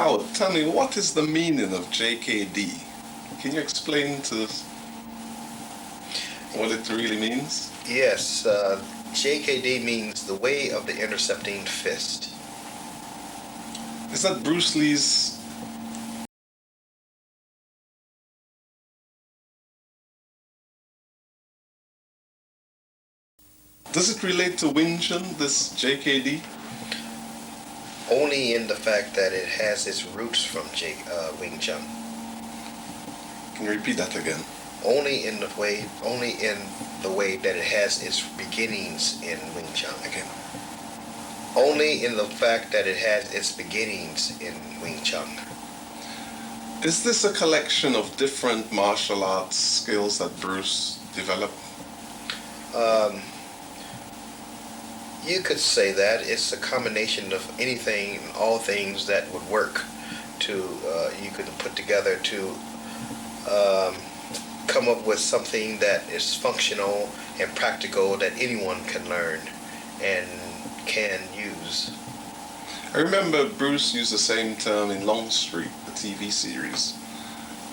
Howard, tell me, what is the meaning of JKD? Can you explain to us what it really means? Yes, JKD means the way of the intercepting fist. Is that Bruce Lee's... Does it relate to Wing Chun, this JKD? Only in the fact that it has its roots from Wing Chun. Can you repeat that again? Only in the way that it has its beginnings in Wing Chun. Again. Only in the fact that it has its beginnings in Wing Chun. Is this a collection of different martial arts skills that Bruce developed? You could say that it's a combination of anything, all things that would work to you could put together to come up with something that is functional and practical that anyone can learn and can use. I remember Bruce used the same term in Longstreet, the TV series,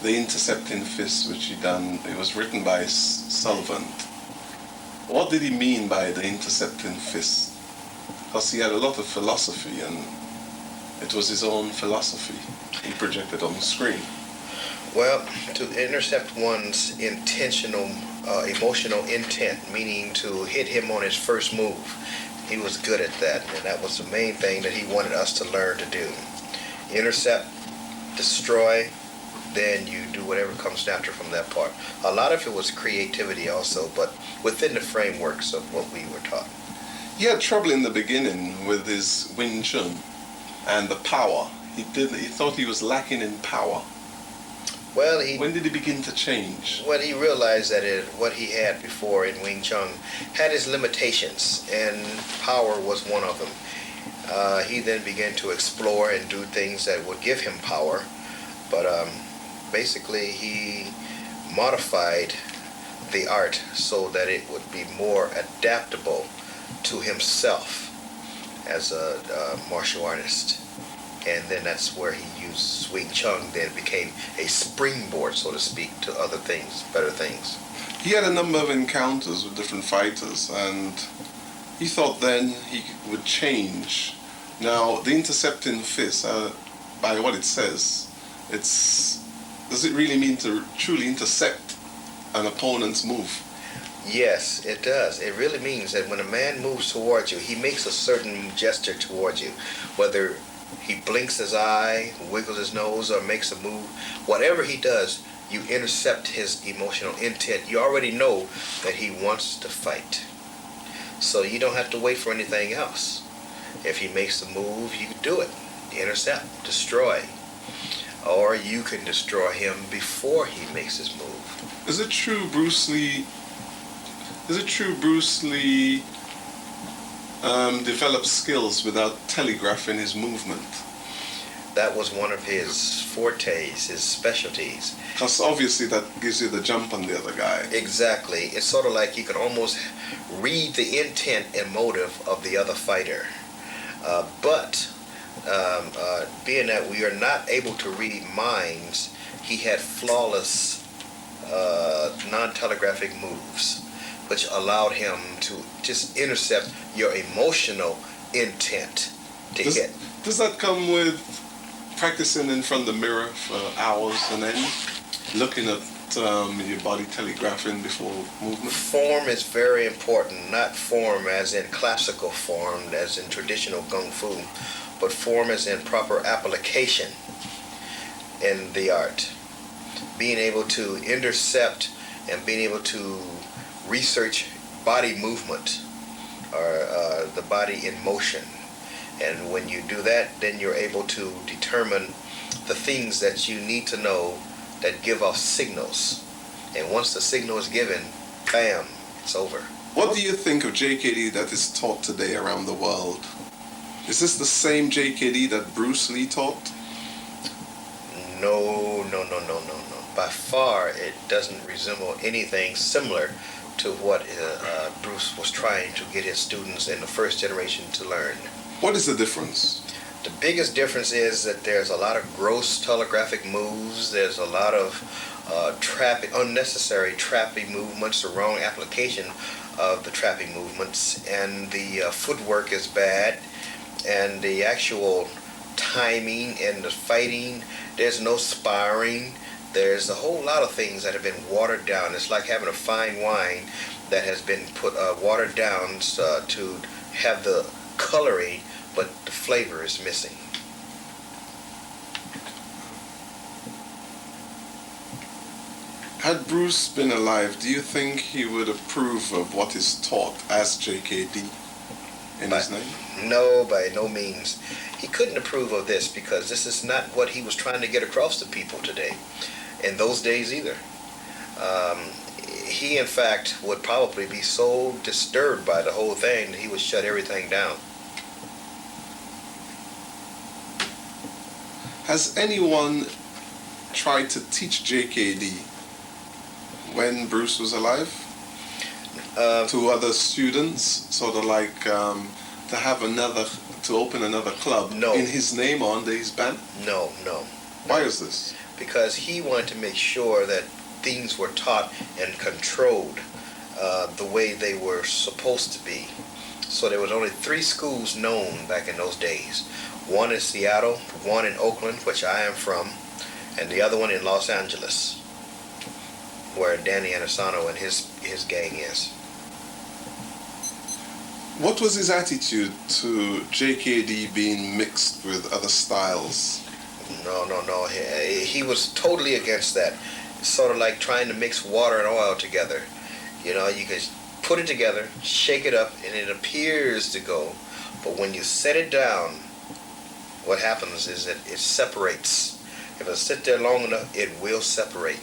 the Intercepting Fist, which he done. It was written by Sullivan. What did he mean by the Intercepting Fist? Because he had a lot of philosophy, and it was his own philosophy he projected on the screen. Well, to intercept one's intentional, emotional intent, meaning to hit him on his first move, he was good at that, and that was the main thing that he wanted us to learn to do. Intercept, destroy, then you do whatever comes natural from that part. A lot of it was creativity also, but within the frameworks of what we were taught. He had trouble in the beginning with his Wing Chun and the power. He thought he was lacking in power. Well, when did he begin to change? Well, he realized that what he had before in Wing Chun had its limitations, and power was one of them. He then began to explore and do things that would give him power, but basically he modified the art so that it would be more adaptable to himself as a martial artist. And then that's where he used Wing Chun, then became a springboard, so to speak, to other things, better things. He had a number of encounters with different fighters, and he thought then he would change. Now, the Intercepting Fist, by what it says, does it really mean to truly intercept an opponent's move? Yes, it does. It really means that when a man moves towards you, he makes a certain gesture towards you, whether he blinks his eye, wiggles his nose, or makes a move. Whatever he does, you intercept his emotional intent. You already know that he wants to fight. So you don't have to wait for anything else. If he makes a move, you do it. Intercept, destroy. Or you can destroy him before he makes his move. Is it true Bruce Lee developed skills without telegraphing his movement? That was one of his fortes, his specialties. Because obviously that gives you the jump on the other guy. Exactly. It's sort of like you can almost read the intent and motive of the other fighter. But being that we are not able to read minds, he had flawless non-telegraphic moves, which allowed him to just intercept your emotional intent to hit. Does that come with practicing in front of the mirror for hours and then looking at your body telegraphing before movement? Form is very important, not form as in classical form, as in traditional Kung Fu, but form as in proper application in the art. Being able to intercept and being able to research body movement or the body in motion. And when you do that, then you're able to determine the things that you need to know that give off signals. And once the signal is given, bam, it's over. What do you think of JKD that is taught today around the world? Is this the same JKD that Bruce Lee taught? No. By far, it doesn't resemble anything similar to what Bruce was trying to get his students in the first generation to learn. What is the difference? The biggest difference is that there's a lot of gross telegraphic moves. There's a lot of unnecessary trapping movements, the wrong application of the trapping movements, and the footwork is bad, and the actual timing and the fighting, there's no sparring. There's a whole lot of things that have been watered down. It's like having a fine wine that has been watered down to have the coloring, but the flavor is missing. Had Bruce been alive, do you think he would approve of what is taught as JKD in his name? No, by no means. He couldn't approve of this because this is not what he was trying to get across to people today. In those days either. He, in fact, would probably be so disturbed by the whole thing that he would shut everything down. Has anyone tried to teach JKD when Bruce was alive? To other students, sort of like to have to open another club in his name or under his banner? No. Why is this? Because he wanted to make sure that things were taught and controlled the way they were supposed to be. So there was only 3 schools known back in those days. One in Seattle, one in Oakland, which I am from, and the other one in Los Angeles, where Danny Anasano and his gang is. What was his attitude to JKD being mixed with other styles? No. He was totally against that. It's sort of like trying to mix water and oil together. You know, you can put it together, shake it up, and it appears to go. But when you set it down, what happens is that it separates. If it sits there long enough, it will separate.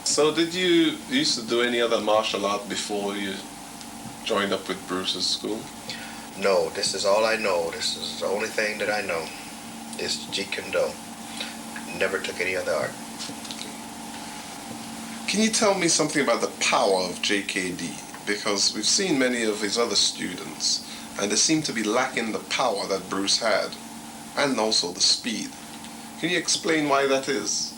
So did you used to do any other martial art before you joined up with Bruce's school? No, this is all I know. This is the only thing that I know. Is Jeet Kune Do. Never took any other art. Can you tell me something about the power of JKD? Because we've seen many of his other students, and they seem to be lacking the power that Bruce had, and also the speed. Can you explain why that is?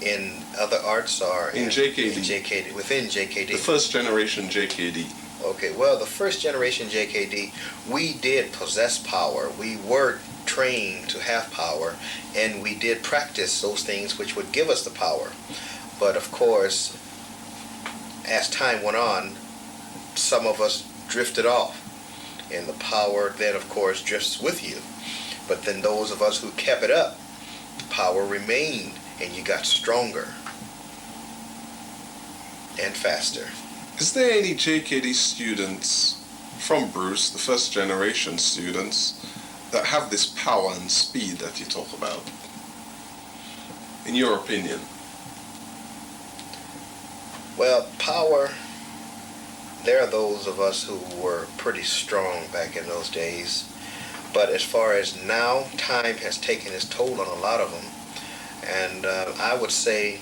In other arts or in JKD? JKD, within JKD. The first generation JKD. Okay, well, the first generation JKD, we did possess power. We were trained to have power, and we did practice those things which would give us the power. But of course, as time went on, some of us drifted off, and the power then, of course, drifts with you. But then those of us who kept it up, the power remained, and you got stronger and faster. Is there any JKD students from Bruce, the first generation students, that have this power and speed that you talk about? In your opinion? Well, power, there are those of us who were pretty strong back in those days. But as far as now, time has taken its toll on a lot of them. And I would say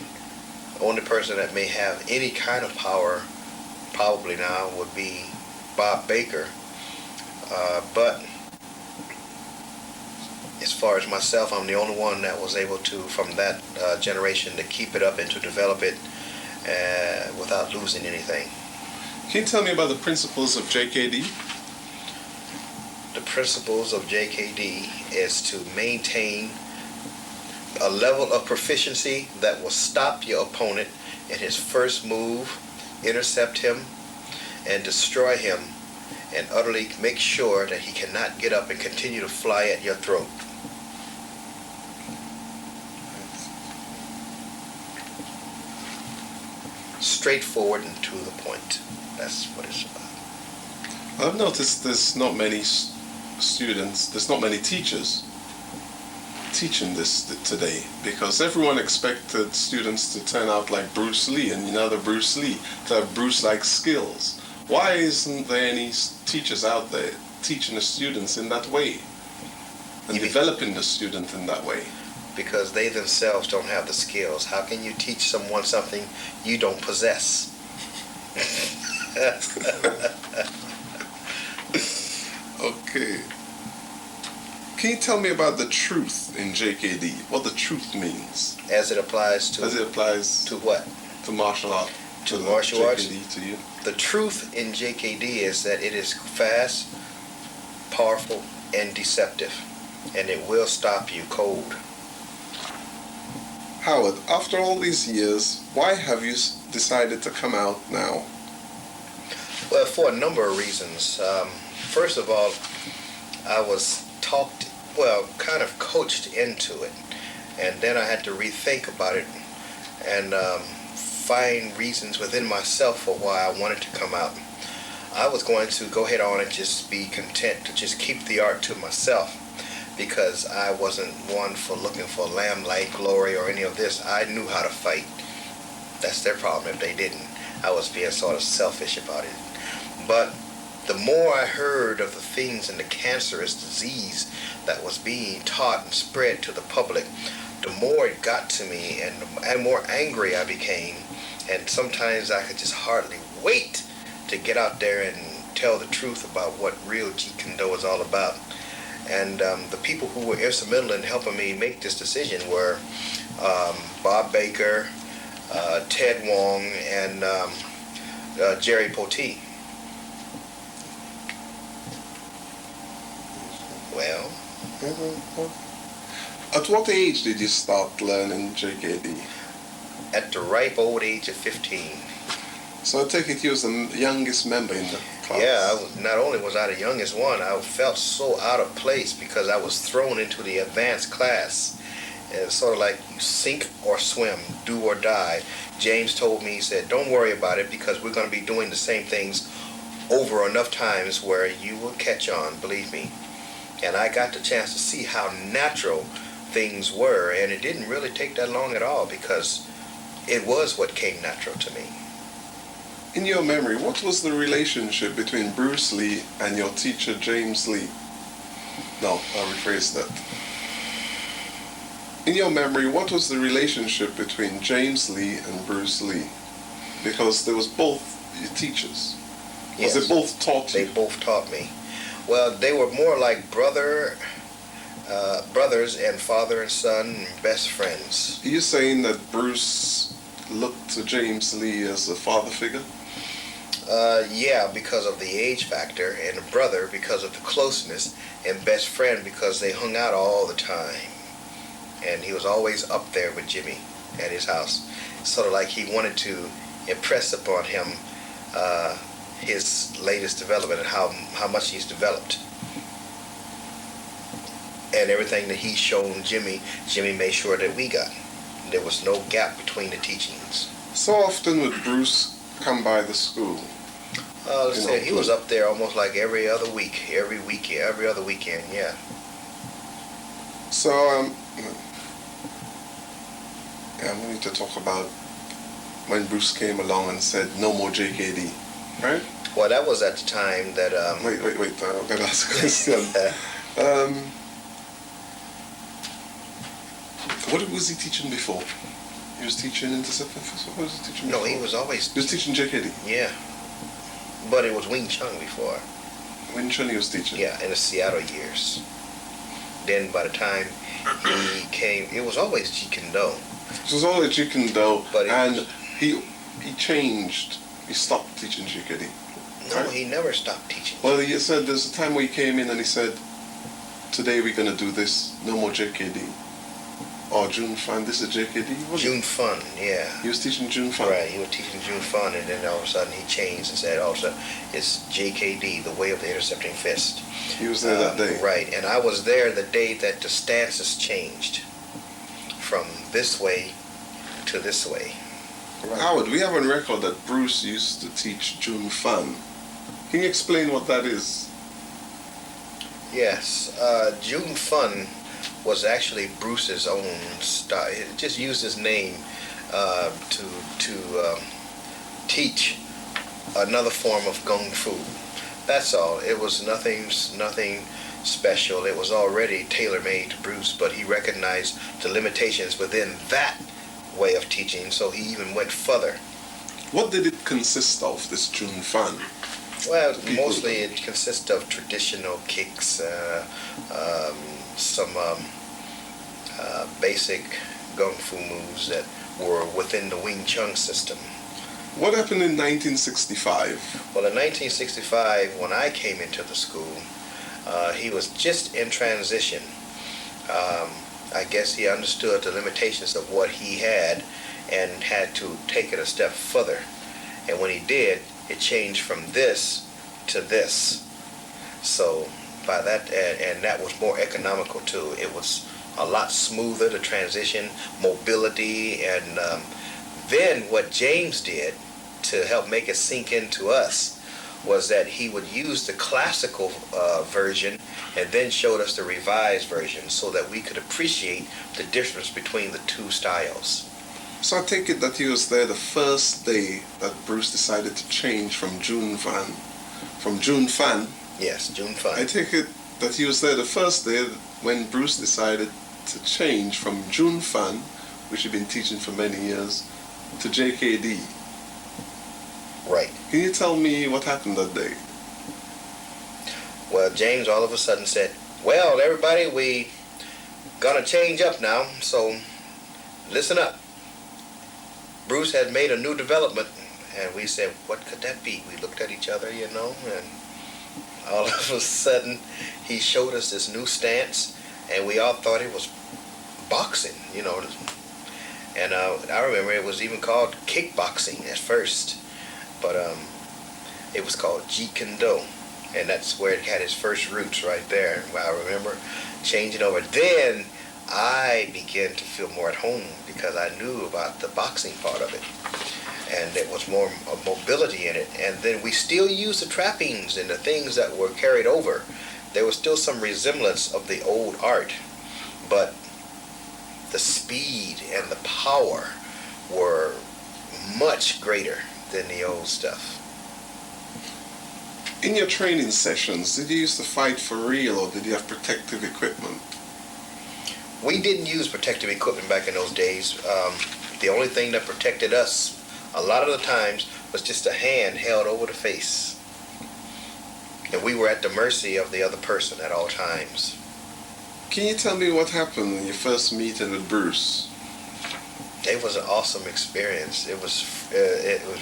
the only person that may have any kind of power probably now would be Bob Baker. But as far as myself, I'm the only one that was able to, from that generation, to keep it up and to develop it without losing anything. Can you tell me about the principles of JKD? The principles of JKD is to maintain a level of proficiency that will stop your opponent in his first move, intercept him, and destroy him, and utterly make sure that he cannot get up and continue to fly at your throat. Straightforward and to the point. That's what it's about. I've noticed there's not many students, there's not many teachers teaching this today, because everyone expected students to turn out like Bruce Lee, and the Bruce Lee, to have Bruce-like skills. Why isn't there any teachers out there teaching the students in that way and developing the student in that way? Because they themselves don't have the skills. How can you teach someone something you don't possess? Okay. Can you tell me about the truth in JKD? What the truth means? As it applies to... As it applies to what? to martial art. To martial arts? JKD to you. The truth in JKD is that it is fast, powerful, and deceptive. And it will stop you cold. Howard, after all these years, why have you decided to come out now? Well, for a number of reasons. First of all, I was kind of coached into it. And then I had to rethink about it and find reasons within myself for why I wanted to come out. I was going to go ahead on and just be content to just keep the art to myself, because I wasn't one for looking for lamplight glory or any of this. I knew how to fight. That's their problem if they didn't. I was being sort of selfish about it. But the more I heard of the things and the cancerous disease that was being taught and spread to the public, the more it got to me, and the more angry I became. And sometimes I could just hardly wait to get out there and tell the truth about what real Jeet Kune Do is all about. And the people who were instrumental in helping me make this decision were Bob Baker, Ted Wong, and Jerry Poteet. Well, at what age did you start learning JKD? At the ripe old age of 15. So I take it you was the youngest member in the class? Yeah, not only was I the youngest one, I felt so out of place because I was thrown into the advanced class. And it's sort of like you sink or swim, do or die. James told me, he said, don't worry about it because we're going to be doing the same things over enough times where you will catch on, believe me. And I got the chance to see how natural things were, and it didn't really take that long at all because it was what came natural to me. In your memory, what was the relationship between Bruce Lee and your teacher James Lee? No, I'll rephrase that. In your memory, what was the relationship between James Lee and Bruce Lee? Because they was both your teachers. Yes. Was they both taught you? They both taught me. Well, they were more like brothers and father and son, best friends. Are you saying that Bruce looked to James Lee as a father figure? Yeah, because of the age factor, and a brother because of the closeness, and best friend because they hung out all the time. And he was always up there with Jimmy at his house. Sort of like he wanted to impress upon him his latest development and how much he's developed. And everything that he's shown Jimmy made sure that we got. There was no gap between the teachings. So often would Bruce come by the school? Let's say he was up there almost like every other week, every other weekend, yeah. So, we need to talk about when Bruce came along and said, no more JKD, right? Well, that was at the time that... Wait, I'm going to ask a question. What was he teaching before? He was teaching Intercepting? What was he teaching before? No, he was always... He was teaching JKD? Yeah. But it was Wing Chun before. Wing Chun he was teaching? Yeah, in the Seattle years. Then by the time he came, it was always Jeet Kune Do. It was always Jeet Kune Do, and he changed. He stopped teaching JKD. No, right? he never stopped teaching. Well, he said there's a time where he came in and he said, today we're going to do this, no more JKD. Or June Fun, this is JKD? June Fun, yeah. He was teaching June Fun. Right, he was teaching June Fun, and then all of a sudden he changed and said, all of a sudden, it's JKD, the way of the intercepting fist. He was there that day. Right, and I was there the day that the stances changed from this way to this way. Right. Howard, we have on record that Bruce used to teach June Fun. Can you explain what that is? Yes, June Fun was actually Bruce's own style. He just used his name to teach another form of Kung Fu. That's all. It was nothing special. It was already tailor-made to Bruce, but he recognized the limitations within that way of teaching, so he even went further. What did it consist of, this June Fun? Well, mostly it consists of traditional kicks, some basic kung fu moves that were within the Wing Chun system. What happened in 1965? Well, in 1965, when I came into the school, he was just in transition. I guess he understood the limitations of what he had and had to take it a step further. And when he did, it changed from this to this. So by that, and that was more economical too. It was a lot smoother, the transition, mobility, and then what James did to help make it sink into us was that he would use the classical version and then showed us the revised version so that we could appreciate the difference between the two styles. So I take it that he was there the first day that Bruce decided to change from Jun Fan. Yes, Jun Fan. I take it that he was there the first day when Bruce decided to change from Jun Fan, which he'd been teaching for many years, to JKD. Right. Can you tell me what happened that day? Well, James all of a sudden said, well, everybody, we gonna change up now, so listen up. Bruce had made a new development, and we said, what could that be? We looked at each other, and all of a sudden, he showed us this new stance, and we all thought it was boxing, And I remember it was even called kickboxing at first, but it was called Jeet Kune Do, and that's where it had its first roots right there. I remember changing over. Then I began to feel more at home because I knew about the boxing part of it, and there was more mobility in it. And then we still used the trappings and the things that were carried over. There was still some resemblance of the old art, but the speed and the power were much greater than the old stuff. In your training sessions, did you used to fight for real or did you have protective equipment? We didn't use protective equipment back in those days. The only thing that protected us a lot of the times was just a hand held over the face. And we were at the mercy of the other person at all times. Can you tell me what happened when you first meeting with Bruce? It was an awesome experience. It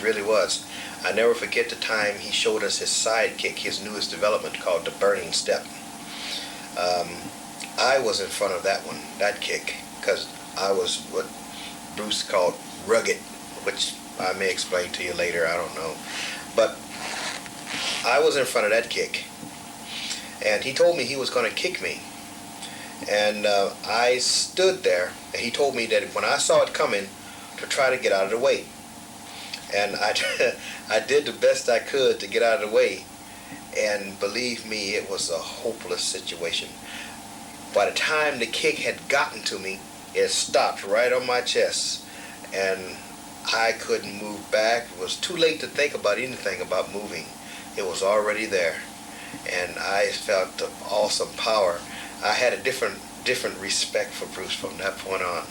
really was. I never forget the time he showed us his sidekick, his newest development called the Burning Step. I was in front of that kick, because I was what Bruce called rugged, which I may explain to you later, I don't know. But I was in front of that kick, and he told me he was going to kick me. And I stood there, and he told me that when I saw it coming, to try to get out of the way. And I did the best I could to get out of the way, and believe me, it was a hopeless situation. By the time the kick had gotten to me, it stopped right on my chest, and I couldn't move back. It was too late to think about anything about moving. It was already there, and I felt the awesome power. I had a different respect for Bruce from that point on,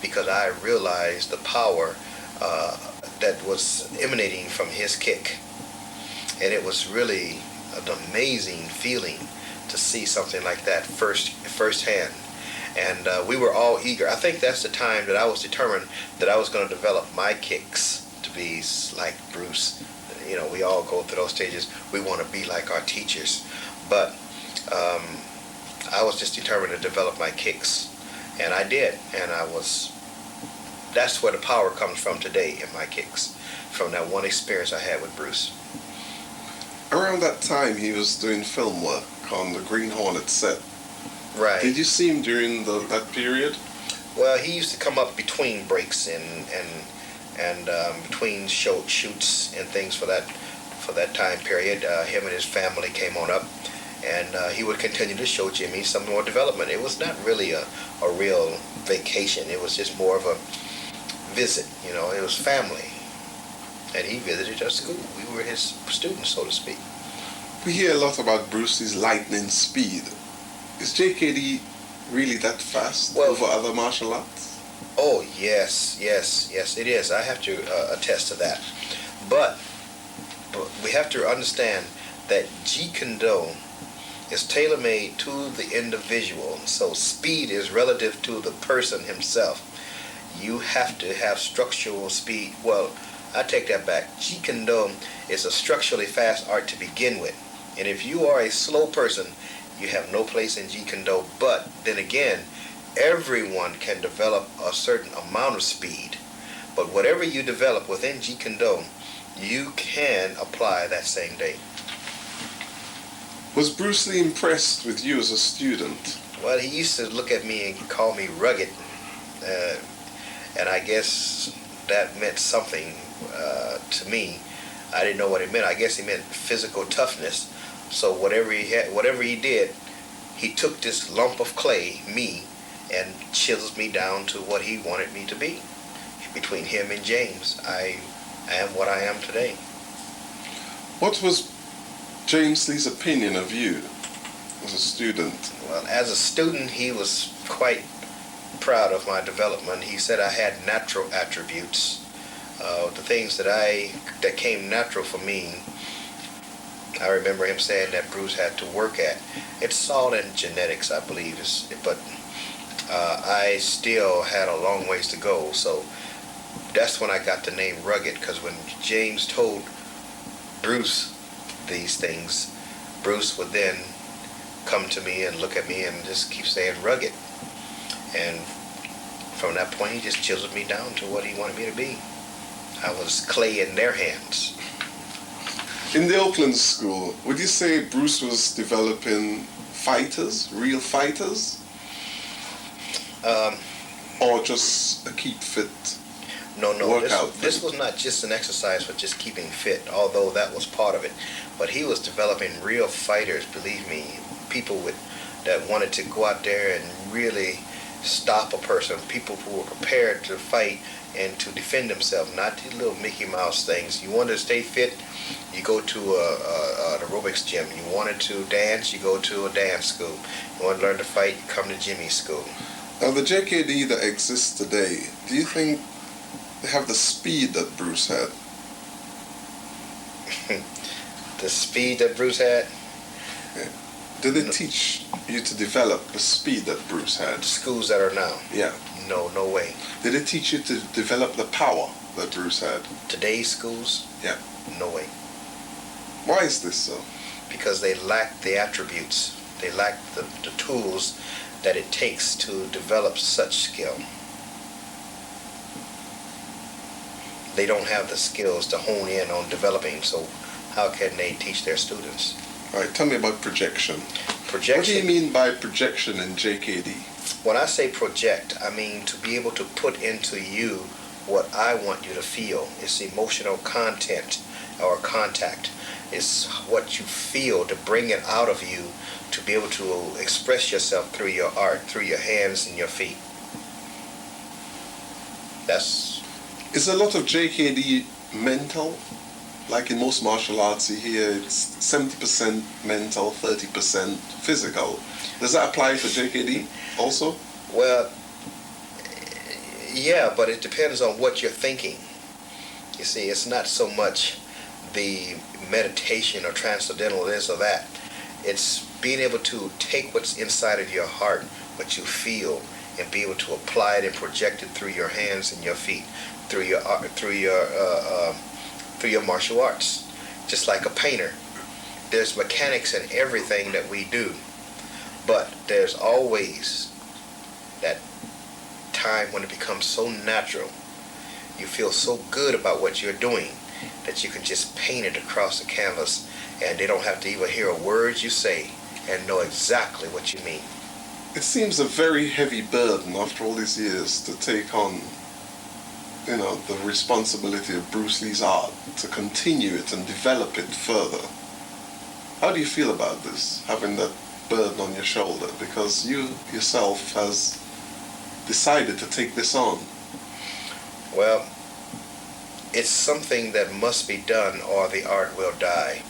because I realized the power that was emanating from his kick. And it was really an amazing feeling to see something like that firsthand. And we were all eager. I think that's the time that I was determined that I was going to develop my kicks to be like Bruce. We all go through those stages. We want to be like our teachers. But I was just determined to develop my kicks. And I did. And that's where the power comes from today in my kicks, from that one experience I had with Bruce. Around that time, he was doing film work on the Green Hornet set. Right. Did you see him during that period? Well, he used to come up between breaks and between shoots and things for that time period. Him and his family came on up, and he would continue to show Jimmy some more development. It was not really a real vacation. It was just more of a visit. It was family, and he visited our school. We were his students, so to speak. We hear a lot about Bruce's lightning speed. Is JKD really that fast over other martial arts? Oh, yes, it is. I have to attest to that. But we have to understand that Jeet Kune Do is tailor-made to the individual. So speed is relative to the person himself. You have to have structural speed. Well, I take that back. Jeet Kune Do is a structurally fast art to begin with. And if you are a slow person, you have no place in Jeet Kune Do. But then again, everyone can develop a certain amount of speed. But whatever you develop within Jeet Kune Do, you can apply that same day. Was Bruce Lee impressed with you as a student? Well, he used to look at me and call me rugged. And I guess that meant something to me. I didn't know what it meant. I guess he meant physical toughness. So whatever he did, he took this lump of clay, me, and chiseled me down to what he wanted me to be. Between him and James, I am what I am today. What was James Lee's opinion of you as a student? Well, as a student, he was quite proud of my development. He said I had natural attributes. The things that came natural for me, I remember him saying that Bruce had to work at. It's all in genetics, I believe. But I still had a long ways to go. So that's when I got the name Rugged, because when James told Bruce these things, Bruce would then come to me and look at me and just keep saying Rugged. And from that point, he just chiseled me down to what he wanted me to be. I was clay in their hands. In the Oakland school, would you say Bruce was developing fighters, real fighters? Or just a keep fit workout? This was not just an exercise for just keeping fit, although that was part of it. But he was developing real fighters, believe me, people that wanted to go out there and really stop a person, people who were prepared to fight and to defend themselves, not these little Mickey Mouse things. You wanted to stay fit, you go to an aerobics gym. You wanted to dance, you go to a dance school. You want to learn to fight, you come to Jimmy's school. Now the JKD that exists today, do you think they have the speed that Bruce had? The speed that Bruce had? Yeah. Did they teach you to develop the speed that Bruce had? Schools that are now? Yeah. No way. Did it teach you to develop the power that Bruce had? Today's schools? Yeah. No way. Why is this so? Because they lack the attributes. They lack the tools that it takes to develop such skill. They don't have the skills to hone in on developing, so how can they teach their students? All right, tell me about projection. Projection. What do you mean by projection in JKD? When I say project, I mean to be able to put into you what I want you to feel. It's emotional content or contact. It's what you feel, to bring it out of you, to be able to express yourself through your art, through your hands and your feet. Is a lot of JKD mental? Like in most martial arts, you hear it's 70% mental, 30% physical. Does that apply for JKD also? Well, yeah, but it depends on what you're thinking. You see, it's not so much the meditation or transcendental this or that. It's being able to take what's inside of your heart, what you feel, and be able to apply it and project it through your hands and your feet, through your art, through your martial arts. Just like a painter, there's mechanics in everything that we do, but there's always that time when it becomes so natural. You feel so good about what you're doing that you can just paint it across the canvas, and they don't have to even hear a word you say and know exactly what you mean. It seems a very heavy burden after all these years to take on, the responsibility of Bruce Lee's art, to continue it and develop it further. How do you feel about this, having that burden on your shoulder? Because you yourself has decided to take this on. Well, it's something that must be done or the art will die.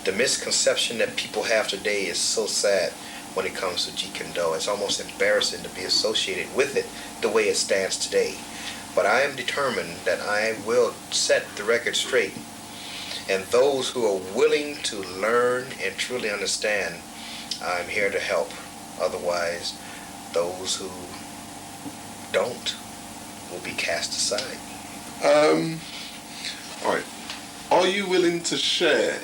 The misconception that people have today is so sad when it comes to Jeet Kune Do. It's almost embarrassing to be associated with it the way it stands today. But I am determined that I will set the record straight And those who are willing to learn and truly understand, I'm here to help. Otherwise, those who don't will be cast aside. All right. Are you willing to share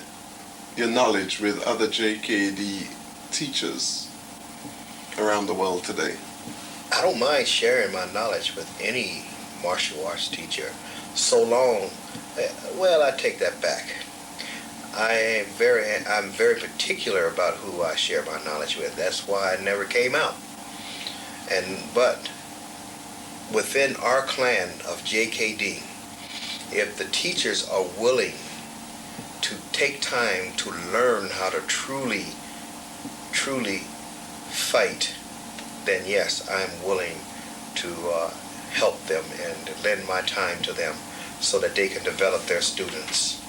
your knowledge with other JKD teachers around the world today? I don't mind sharing my knowledge with any martial arts teacher, so long, well, I take that back. I'm very particular about who I share my knowledge with. That's why I never came out. But within our clan of JKD, if the teachers are willing to take time to learn how to truly fight, then yes, I'm willing to help them and lend my time to them so that they can develop their students.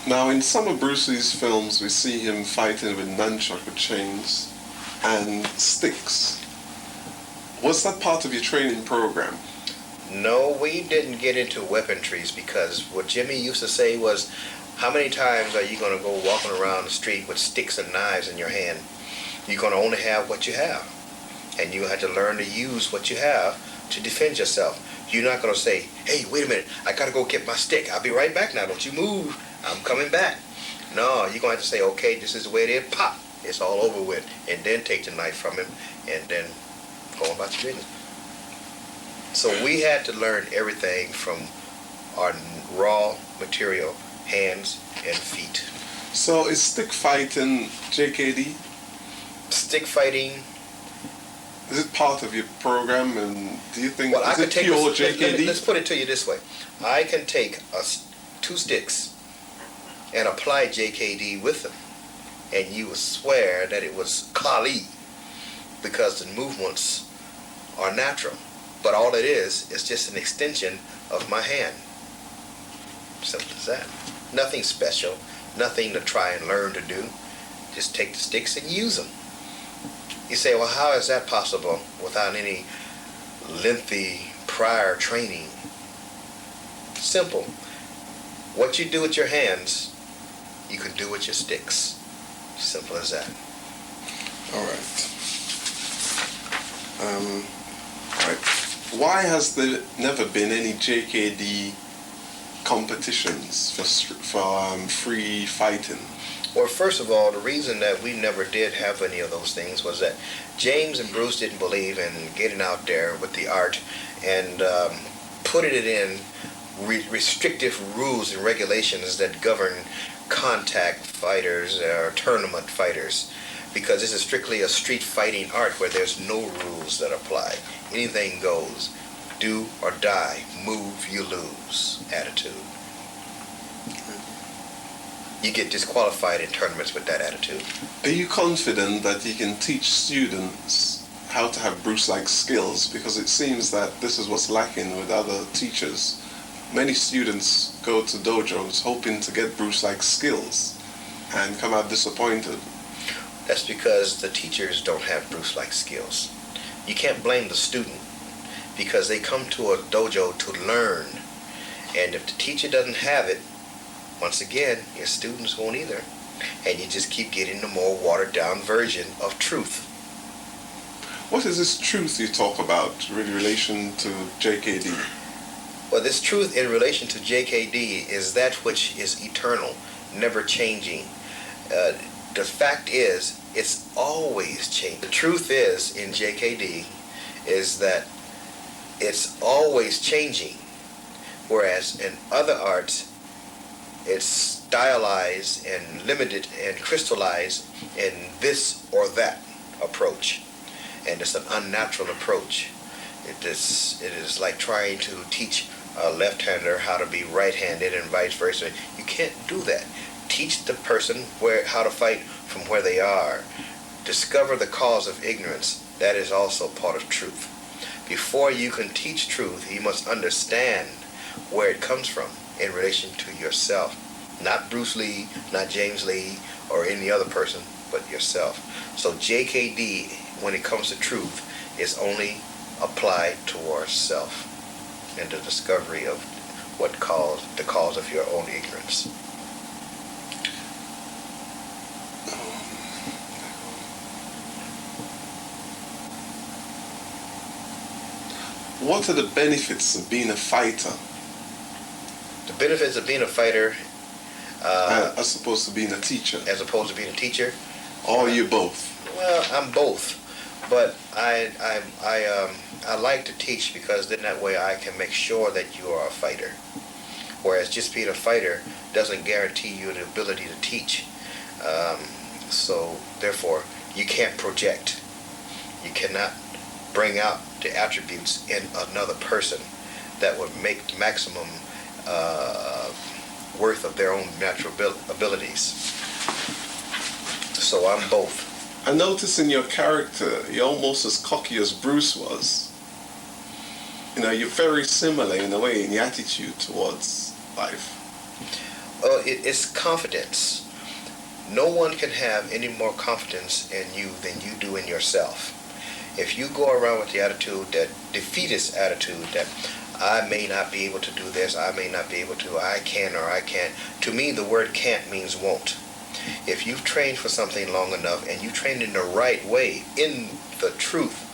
Now, in some of Bruce Lee's films, we see him fighting with nunchaku chains and sticks. Was that part of your training program? No, we didn't get into weaponries, because what Jimmy used to say was, how many times are you going to go walking around the street with sticks and knives in your hand? You're going to only have what you have, and you have to learn to use what you have to defend yourself. You're not going to say, hey, wait a minute, I got to go get my stick. I'll be right back now. Don't you move. I'm coming back. No, you're going to have to say, okay, this is the way it is. Pop. It's all over with. And then take the knife from him and then go about your business. So we had to learn everything from our raw material, hands and feet. So is stick fighting JKD? Stick fighting. Is it part of your program, and do you think, Well, I is could it take pure JKD? let's put it to you this way. I can take two sticks and apply JKD with them, and you would swear that it was Kali, because the movements are natural. But all it is just an extension of my hand. Simple as that. Nothing special, nothing to try and learn to do. Just take the sticks and use them. You say, well, how is that possible without any lengthy prior training? Simple. What you do with your hands, you can do with your sticks. Simple as that. All right. All right. Why has there never been any JKD competitions for free fighting? Well, first of all, the reason that we never did have any of those things was that James and Bruce didn't believe in getting out there with the art and putting it in restrictive rules and regulations that govern contact fighters or tournament fighters, because this is strictly a street fighting art where there's no rules that apply. Anything goes. Do or die. Move, you lose attitude. You get disqualified in tournaments with that attitude. Are you confident that you can teach students how to have Bruce-like skills? Because it seems that this is what's lacking with other teachers. Many students go to dojos hoping to get Bruce-like skills and come out disappointed. That's because the teachers don't have Bruce-like skills. You can't blame the student, because they come to a dojo to learn. And if the teacher doesn't have it, once again, your students won't either. And you just keep getting the more watered down version of truth. What is this truth you talk about in relation to JKD? Well, this truth in relation to JKD is that which is eternal, never changing. The fact is, it's always changing. The truth is, in JKD, is that it's always changing. Whereas in other arts, it's stylized and limited and crystallized in this or that approach. And it's an unnatural approach. It is like trying to teach a left-hander how to be right-handed and vice versa. You can't do that. Teach the person how to fight from where they are. Discover the cause of ignorance. That is also part of truth. Before you can teach truth, you must understand where it comes from in relation to yourself. Not Bruce Lee, not James Lee, or any other person, but yourself. So JKD, when it comes to truth, is only applied towards self and the discovery of the cause of your own ignorance. What are the benefits of being a fighter? The benefits of being a fighter, as opposed to being a teacher? as opposed to being a teacher. Or are you both? Well, I'm both, but I like to teach because then that way I can make sure that you are a fighter. Whereas just being a fighter doesn't guarantee you the ability to teach. So therefore, you can't project. You cannot bring out the attributes in another person that would make maximum worth of their own natural abilities. So I'm both. I notice in your character, you're almost as cocky as Bruce was. You know, you're very similar in a way in your attitude towards life. It's confidence. No one can have any more confidence in you than you do in yourself. If you go around with the attitude, that defeatist attitude, that I may not be able to do this, I may not be able to, I can or I can't. To me, the word can't means won't. If you've trained for something long enough and you train in the right way, in the truth,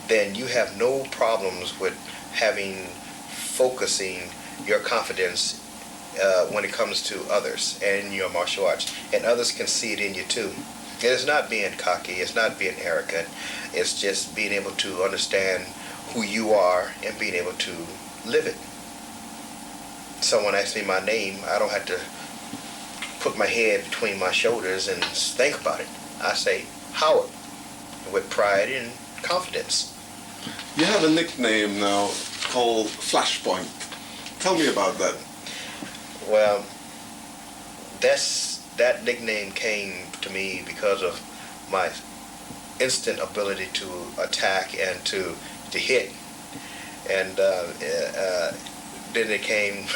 then you have no problems with focusing your confidence when it comes to others and your martial arts. And others can see it in you too. It is not being cocky, it's not being arrogant, it's just being able to understand who you are and being able to live it. Someone asks me my name, I don't have to put my head between my shoulders and think about it. I say Howard, with pride and confidence. You have a nickname now called Flashpoint. Tell me about that. Well, that nickname came to me because of my instant ability to attack and to hit. And then it came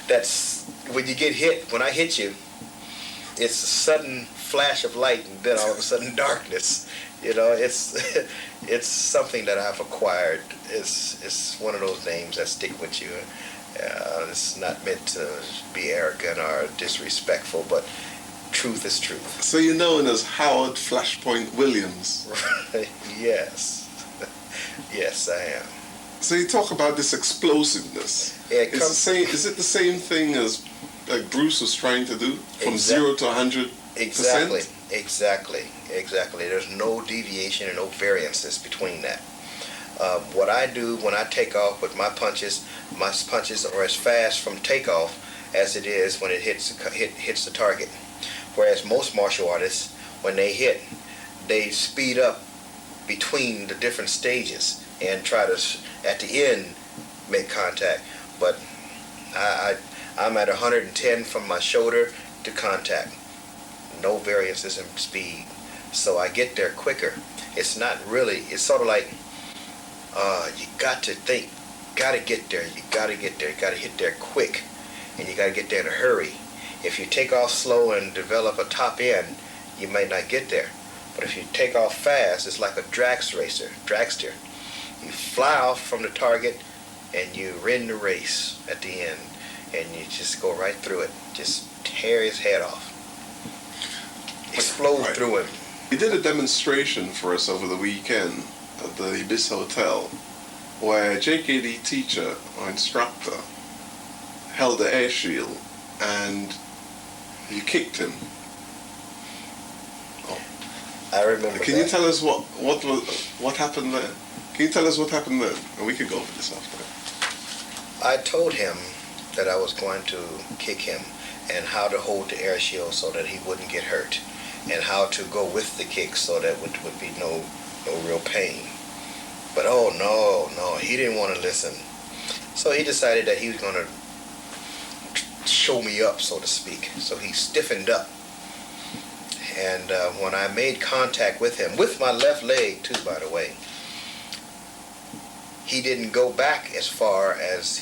that's when you get hit, when I hit you, it's a sudden flash of light and then all of a sudden darkness. You know, it's something that I've acquired. It's one of those names that stick with you. It's not meant to be arrogant or disrespectful, but truth is truth. So you're known as Howard Flashpoint Williams. Yes. Yes, I am. So you talk about this explosiveness. Yeah, is it the same thing as like Bruce was trying to do? From 0 to 100%? Exactly. There's no deviation and no variances between that. What I do when I take off with my punches are as fast from takeoff as it is when it hits the target. Whereas most martial artists, when they hit, they speed up between the different stages and try to, at the end, make contact. But I'm at 110 from my shoulder to contact. No variances in speed. So I get there quicker. It's sort of like, you got to think, got to get there, you got to hit there quick, and you got to get there in a hurry. If you take off slow and develop a top end, you may not get there. But if you take off fast, it's like a dragster. You fly off from the target and you win the race at the end, and you just go right through it. Just tear his head off. Explode through him. You did a demonstration for us over the weekend at the Ibis Hotel where a JKD teacher or instructor held the air shield and you kicked him. Oh. I remember. Can you tell us what happened there? Can you tell us what happened there? And we could go over this after. I told him that I was going to kick him and how to hold the air shield so that he wouldn't get hurt, and how to go with the kick so that would be no real pain. But no, he didn't want to listen. So he decided that he was going to show me up, so to speak. So he stiffened up. And when I made contact with him, with my left leg too, by the way, he didn't go back as far as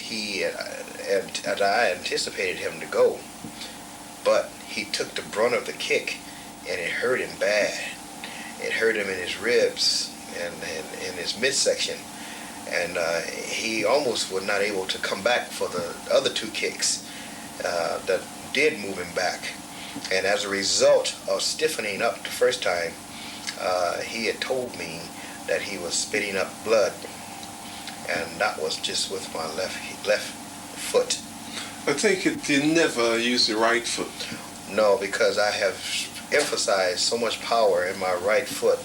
as I anticipated him to go. But he took the brunt of the kick, and it hurt him bad. It hurt him in his ribs and in his midsection. and he almost was not able to come back for the other two kicks that did move him back. And as a result of stiffening up the first time, he had told me that he was spitting up blood, and that was just with my left foot. I take it you never use your right foot. No, because I have emphasized so much power in my right foot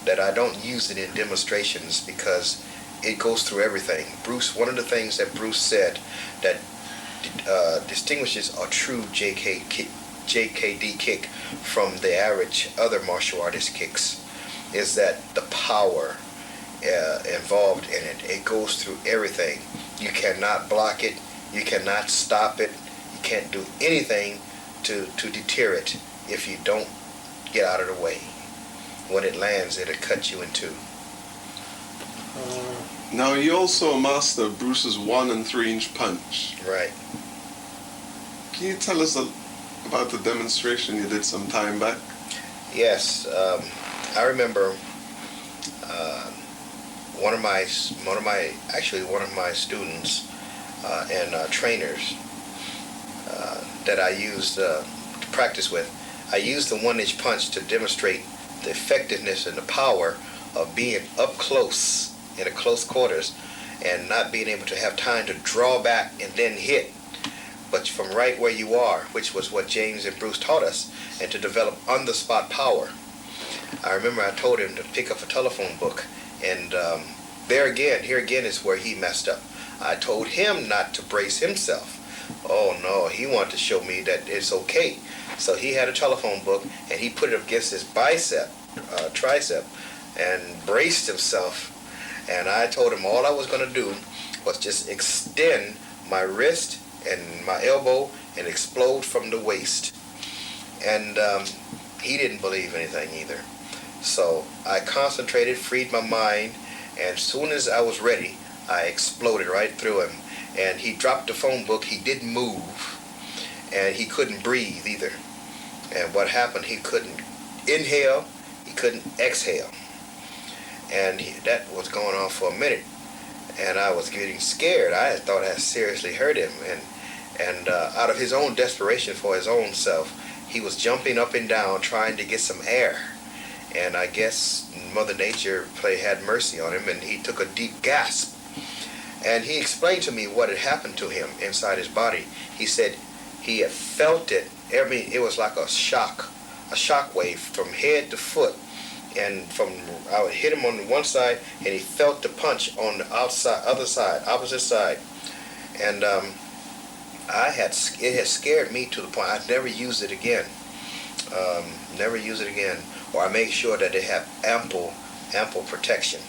that I don't use it in demonstrations because it goes through everything. Bruce, one of the things that Bruce said that distinguishes a true JKD kick from the average other martial artist kicks is that the power involved in it. It goes through everything. You cannot block it. You cannot stop it. You can't do anything to deter it if you don't get out of the way. When it lands, it'll cut you in two. Now, you also a master of Bruce's 1 and 3 inch punch. Right. Can you tell us about the demonstration you did some time back? Yes, I remember one of my students and trainers that I used to practice with. I used the 1 inch punch to demonstrate the effectiveness and the power of being up close in a close quarters and not being able to have time to draw back and then hit, but from right where you are, which was what James and Bruce taught us, and to develop on-the-spot power. I remember I told him to pick up a telephone book, and here again is where he messed up. I told him not to brace himself. Oh no, he wanted to show me that it's okay. So he had a telephone book, and he put it up against his tricep, and braced himself. And I told him all I was going to do was just extend my wrist and my elbow and explode from the waist. And he didn't believe anything either. So I concentrated, freed my mind, and as soon as I was ready, I exploded right through him. And he dropped the phone book. He didn't move, and he couldn't breathe either. And what happened, he couldn't inhale, he couldn't exhale. And that was going on for a minute, and I was getting scared. I thought I seriously hurt him, and out of his own desperation for his own self, he was jumping up and down trying to get some air. And I guess Mother Nature had mercy on him, and he took a deep gasp. And he explained to me what had happened to him inside his body. He said he had felt it. I mean, it was like a shock wave from head to foot. And I would hit him on one side, and he felt the punch on the opposite side. And it had scared me to the point I'd never use it again. Or I make sure that they have ample protection.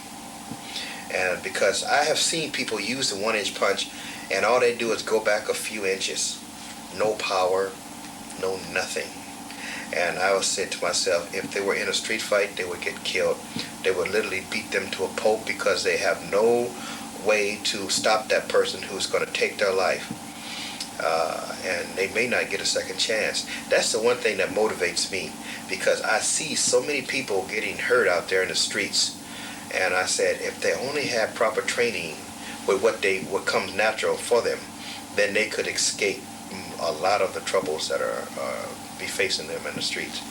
And because I have seen people use the 1 inch punch, and all they do is go back a few inches. No power, no nothing. And I was saying to myself, if they were in a street fight, they would get killed. They would literally beat them to a pulp because they have no way to stop that person who's going to take their life. And they may not get a second chance. That's the one thing that motivates me, because I see so many people getting hurt out there in the streets. And I said, if they only had proper training with what comes natural for them, then they could escape a lot of the troubles that are be facing them in the streets.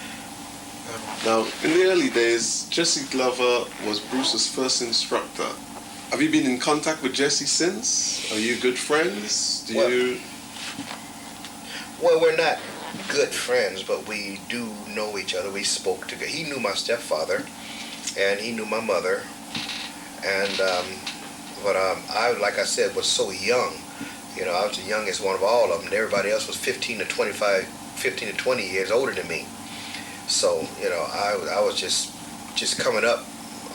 Now, in the early days, Jesse Glover was Bruce's first instructor. Have you been in contact with Jesse since? Are you good friends? Well, we're not good friends, but we do know each other. We spoke together. He knew my stepfather, and he knew my mother. And I, like I said, was so young. You know, I was the youngest one of all of them. Everybody else was 15 to 20 years older than me. So, you know, I was just coming up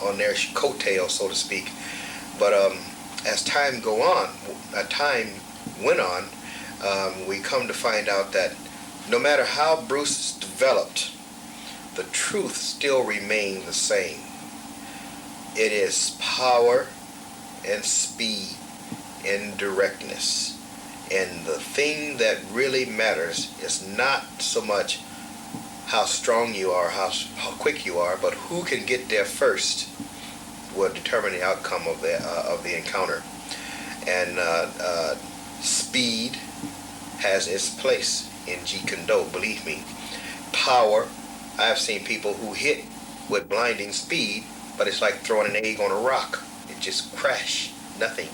on their coattails, so to speak. But as time went on, we come to find out that no matter how Bruce developed, the truth still remained the same. It is power and speed and directness. And the thing that really matters is not so much how strong you are, how quick you are, but who can get there first. will determine the outcome of the encounter. And speed has its place in Jeet Kune Do, believe me. Power, I've seen people who hit with blinding speed, but it's like throwing an egg on a rock. It just crash, nothing.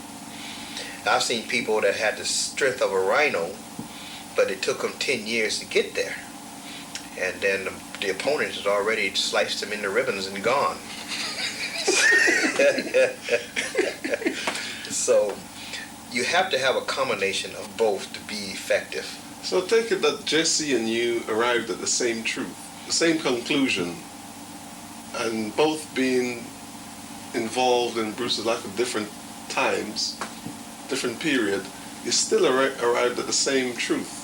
I've seen people that had the strength of a rhino, but it took them 10 years to get there. And then the opponent has already sliced them into ribbons and gone. So you have to have a combination of both to be effective. So take it that Jesse and you arrived at the same truth, the same conclusion, and both being involved in Bruce's life at different times, different period, you still arrived at the same truth.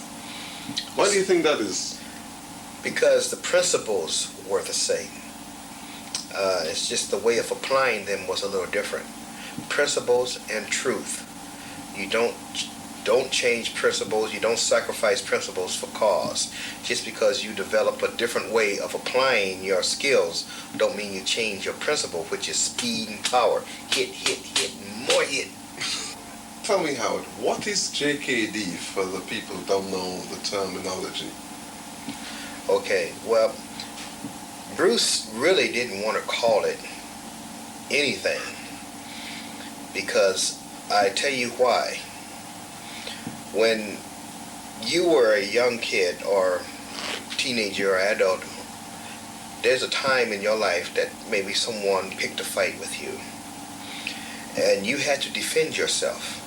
Why do you think that is? Because the principles were the same. It's just the way of applying them was a little different. Principles and truth. You don't change principles. You don't sacrifice principles for cause. Just because you develop a different way of applying your skills don't mean you change your principle, which is speed and power. Hit, hit, hit, and more hit. Tell me, Howard, what is JKD for the people who don't know the terminology? Okay, well, Bruce really didn't want to call it anything, because I tell you why. When you were a young kid or teenager or adult, there's a time in your life that maybe someone picked a fight with you and you had to defend yourself.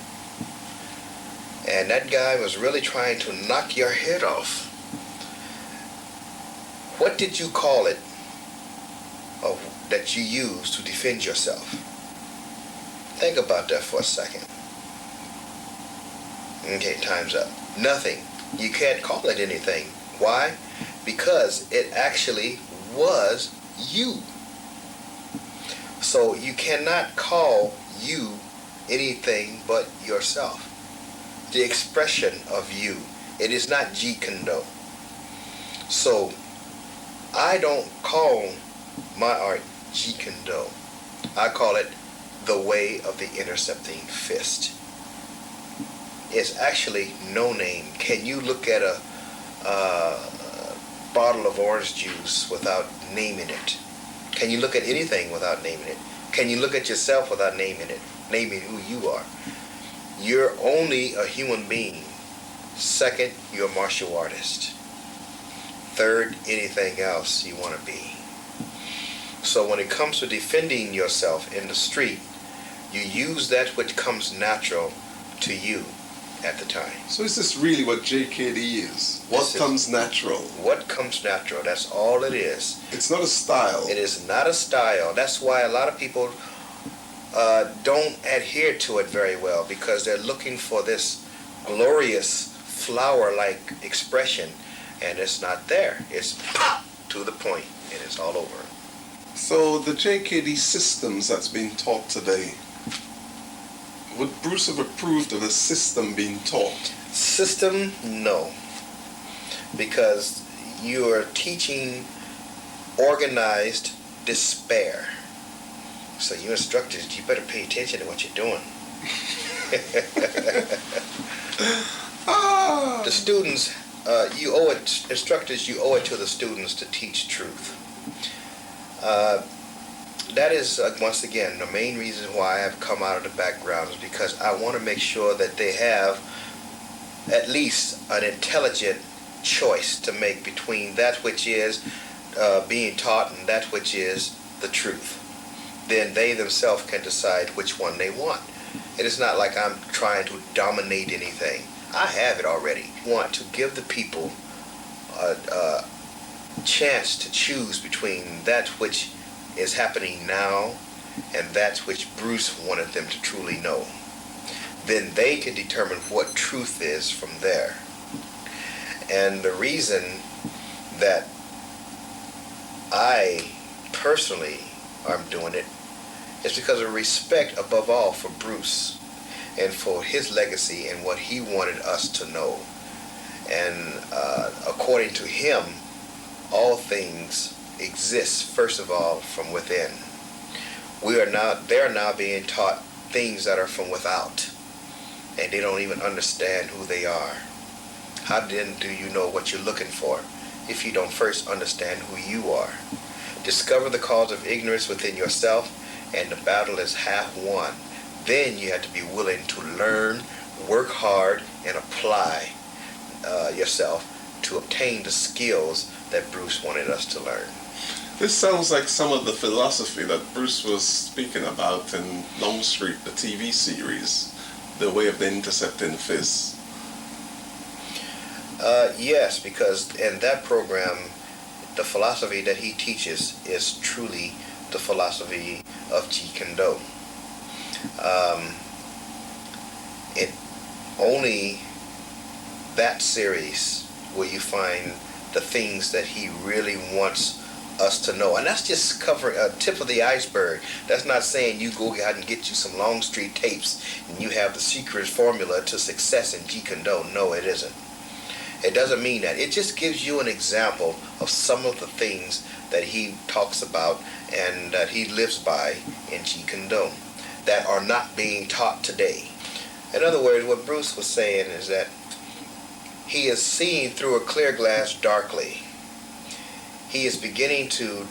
And that guy was really trying to knock your head off. What did you call it that you used to defend yourself? Think about that for a second. Okay, time's up. Nothing. You can't call it anything. Why? Because it actually was you. So you cannot call you anything but yourself. The expression of you. It is not Jeet Kune Do. So I don't call my art Jeet Kune Do. I call it the way of the intercepting fist. It's actually no name. Can you look at a bottle of orange juice without naming it? Can you look at anything without naming it? Can you look at yourself without naming it? Naming who you are. You're only a human being. Second, you're a martial artist. Third, anything else you want to be. So when it comes to defending yourself in the street, you use that which comes natural to you at the time. So is this really what JKD is? What comes natural? What comes natural, that's all it is. It's not a style. It is not a style. That's why a lot of people don't adhere to it very well, because they're looking for this glorious flower-like expression, and it's not there. It's pop to the point, and it's all over. So the JKD systems that's being taught today, would Bruce have approved of a system being taught? System, no. Because you are teaching organized despair. So you instructors, you better pay attention to what you're doing. The students, you owe it, instructors, you owe it to the students to teach truth. That is, once again, the main reason why I have come out of the background is because I want to make sure that they have at least an intelligent choice to make between that which is being taught and that which is the truth. Then they themselves can decide which one they want. It is not like I'm trying to dominate anything. I have it already. I want to give the people a chance to choose between that which is happening now and that which Bruce wanted them to truly know. Then they can determine what truth is from there. And the reason that I personally am doing it is because of respect above all for Bruce and for his legacy and what he wanted us to know. And according to him, all things exist, first of all, from within. They are now being taught things that are from without, and they don't even understand who they are. How then do you know what you're looking for if you don't first understand who you are? Discover the cause of ignorance within yourself, and the battle is half won. Then you have to be willing to learn, work hard, and apply yourself to obtain the skills that Bruce wanted us to learn. This sounds like some of the philosophy that Bruce was speaking about in Longstreet, the TV series, the way of the intercepting fist. Yes, because in that program, the philosophy that he teaches is truly the philosophy of Jeet Kune Do. It only that series where you find the things that he really wants us to know, and that's just covering a tip of the iceberg. That's not saying you go out and get you some Longstreet tapes and you have the secret formula to success in Jeet Kune Do. No, it isn't. It doesn't mean that. It just gives you an example of some of the things that he talks about and that he lives by in Jeet Kune Do that are not being taught today. In other words, what Bruce was saying is that he is seeing through a clear glass darkly. He is beginning to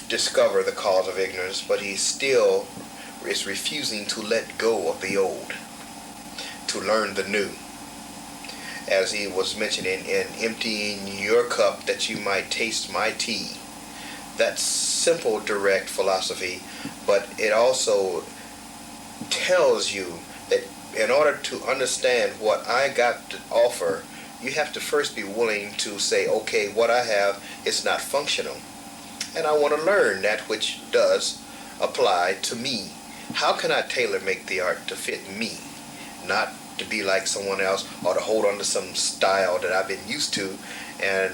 discover the cause of ignorance, but he still is refusing to let go of the old, to learn the new. As he was mentioning, in emptying your cup that you might taste my tea. That's simple, direct philosophy, but it also tells you that in order to understand what I got to offer, you have to first be willing to say, okay, what I have is not functional, and I want to learn that which does apply to me. How can I tailor make the art to fit me, not to be like someone else or to hold on to some style that I've been used to and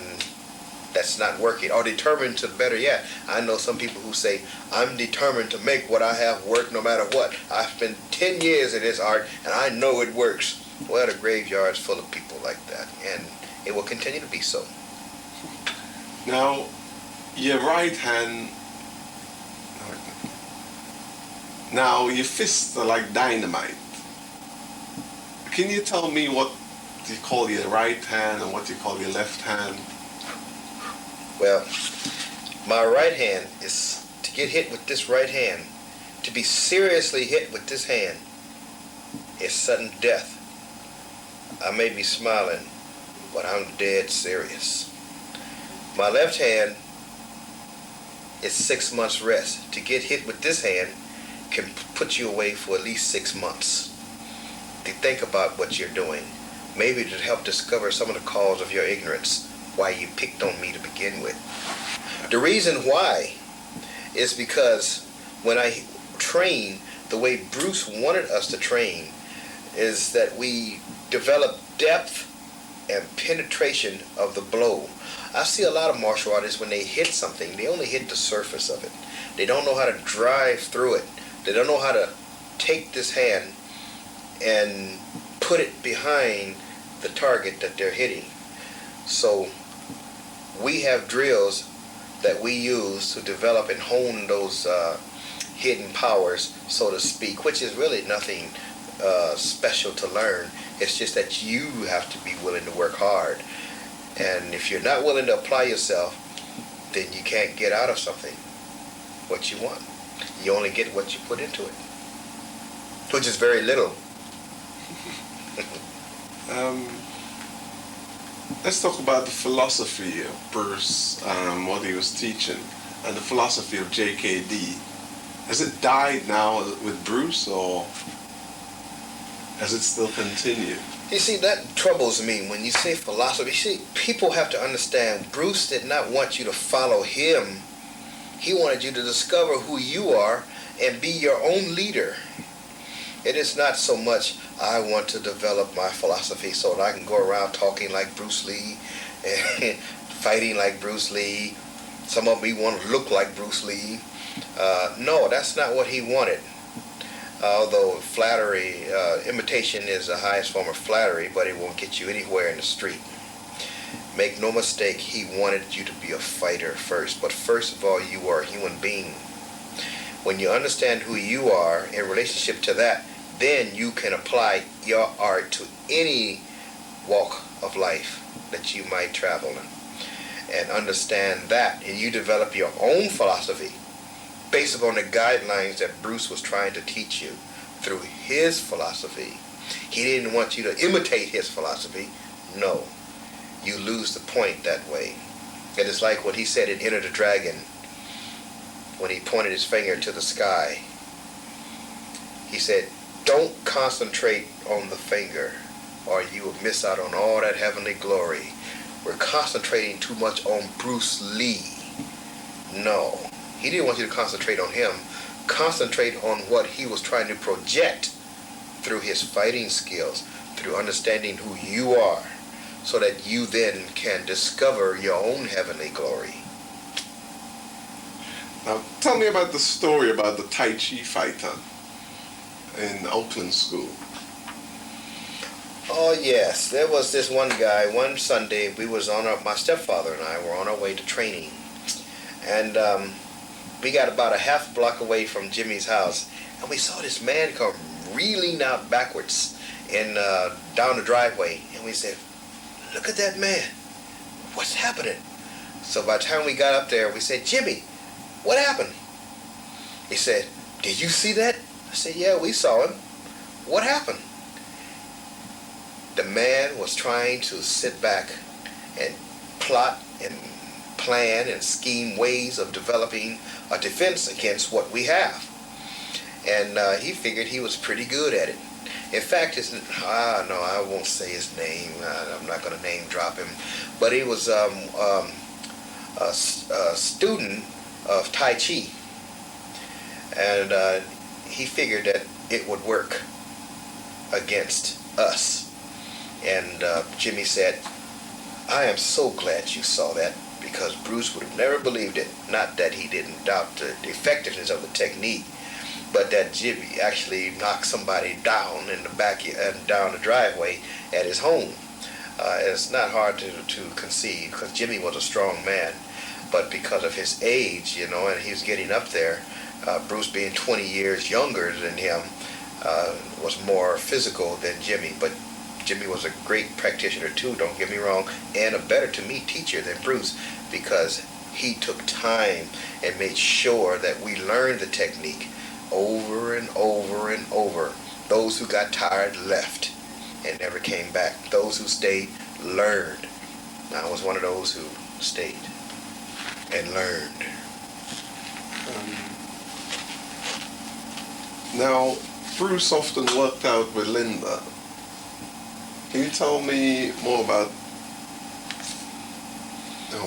that's not working, or determined to, better yet, I know some people who say, I'm determined to make what I have work no matter what. I've spent 10 years in this art and I know it works. Well, the graveyard's full of people like that, and it will continue to be so. Now, your right hand, now your fists are like dynamite. Can you tell me what you call your right hand and what you call your left hand? Well, my right hand is to get hit with this right hand. To be seriously hit with this hand is sudden death. I may be smiling, but I'm dead serious. My left hand is 6 months rest. To get hit with this hand can put you away for at least 6 months. To think about what you're doing, maybe to help discover some of the cause of your ignorance, why you picked on me to begin with. The reason why is because when I train the way Bruce wanted us to train is that we develop depth and penetration of the blow. I see a lot of martial artists, when they hit something, they only hit the surface of it. They don't know how to drive through it. They don't know how to take this hand and put it behind the target that they're hitting. So we have drills that we use to develop and hone those hidden powers, so to speak, which is really nothing special to learn. It's just that you have to be willing to work hard. And if you're not willing to apply yourself, then you can't get out of something what you want. You only get what you put into it, which is very little. Let's talk about the philosophy of Bruce, what he was teaching, and the philosophy of JKD. Has it died now with Bruce, or has it still continued? You see, that troubles me when you say philosophy. You see, people have to understand, Bruce did not want you to follow him. He wanted you to discover who you are and be your own leader. It is not so much, I want to develop my philosophy so that I can go around talking like Bruce Lee and fighting like Bruce Lee. Some of me want to look like Bruce Lee. No, that's not what he wanted. Although flattery, imitation is the highest form of flattery, but it won't get you anywhere in the street. Make no mistake, he wanted you to be a fighter first. But first of all, you are a human being. When you understand who you are in relationship to that, then you can apply your art to any walk of life that you might travel in. And understand that, and you develop your own philosophy based upon the guidelines that Bruce was trying to teach you through his philosophy. He didn't want you to imitate his philosophy. No, you lose the point that way. And it's like what he said in Enter the Dragon, when he pointed his finger to the sky. He said, don't concentrate on the finger or you will miss out on all that heavenly glory. We're concentrating too much on Bruce Lee. No, he didn't want you to concentrate on him. Concentrate on what he was trying to project through his fighting skills, through understanding who you are, so that you then can discover your own heavenly glory. Now, tell me about the story about the Tai Chi fighter in Oakland School. Oh yes, there was this one guy. One Sunday, we was my stepfather and I were on our way to training, and we got about a half block away from Jimmy's house, and we saw this man come reeling out backwards and down the driveway, and we said, "Look at that man! What's happening?" So by the time we got up there, we said, "Jimmy, what happened?" He said, "Did you see that?" I said, "Yeah, we saw him. What happened?" The man was trying to sit back and plot and plan and scheme ways of developing a defense against what we have. And he figured he was pretty good at it. In fact, no, I won't say his name. I'm not going to name drop him. But he was a student of Tai Chi. And he figured that it would work against us. And Jimmy said, "I am so glad you saw that, because Bruce would have never believed it. Not that he didn't doubt the effectiveness of the technique, but that Jimmy actually knocked somebody down in the back down the driveway at his home." It's not hard to conceive, because Jimmy was a strong man, but because of his age, and he was getting up there, Bruce being 20 years younger than him, was more physical than Jimmy. But Jimmy was a great practitioner too, don't get me wrong, and a better to me teacher than Bruce, because he took time and made sure that we learned the technique over and over and over. Those who got tired left and never came back. Those who stayed learned. I was one of those who stayed and learned. Now, Bruce often worked out with Linda. Can you tell me more about... No.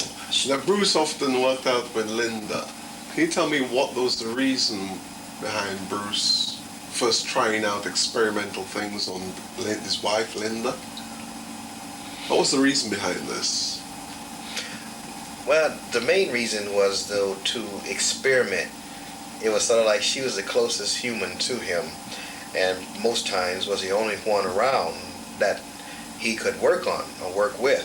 Now, Bruce often worked out with Linda. Can you tell me what was the reason behind Bruce first trying out experimental things on his wife, Linda? What was the reason behind this? Well, the main reason was, though, to experiment. It was sort of like she was the closest human to him, and most times was the only one around that he could work on or work with.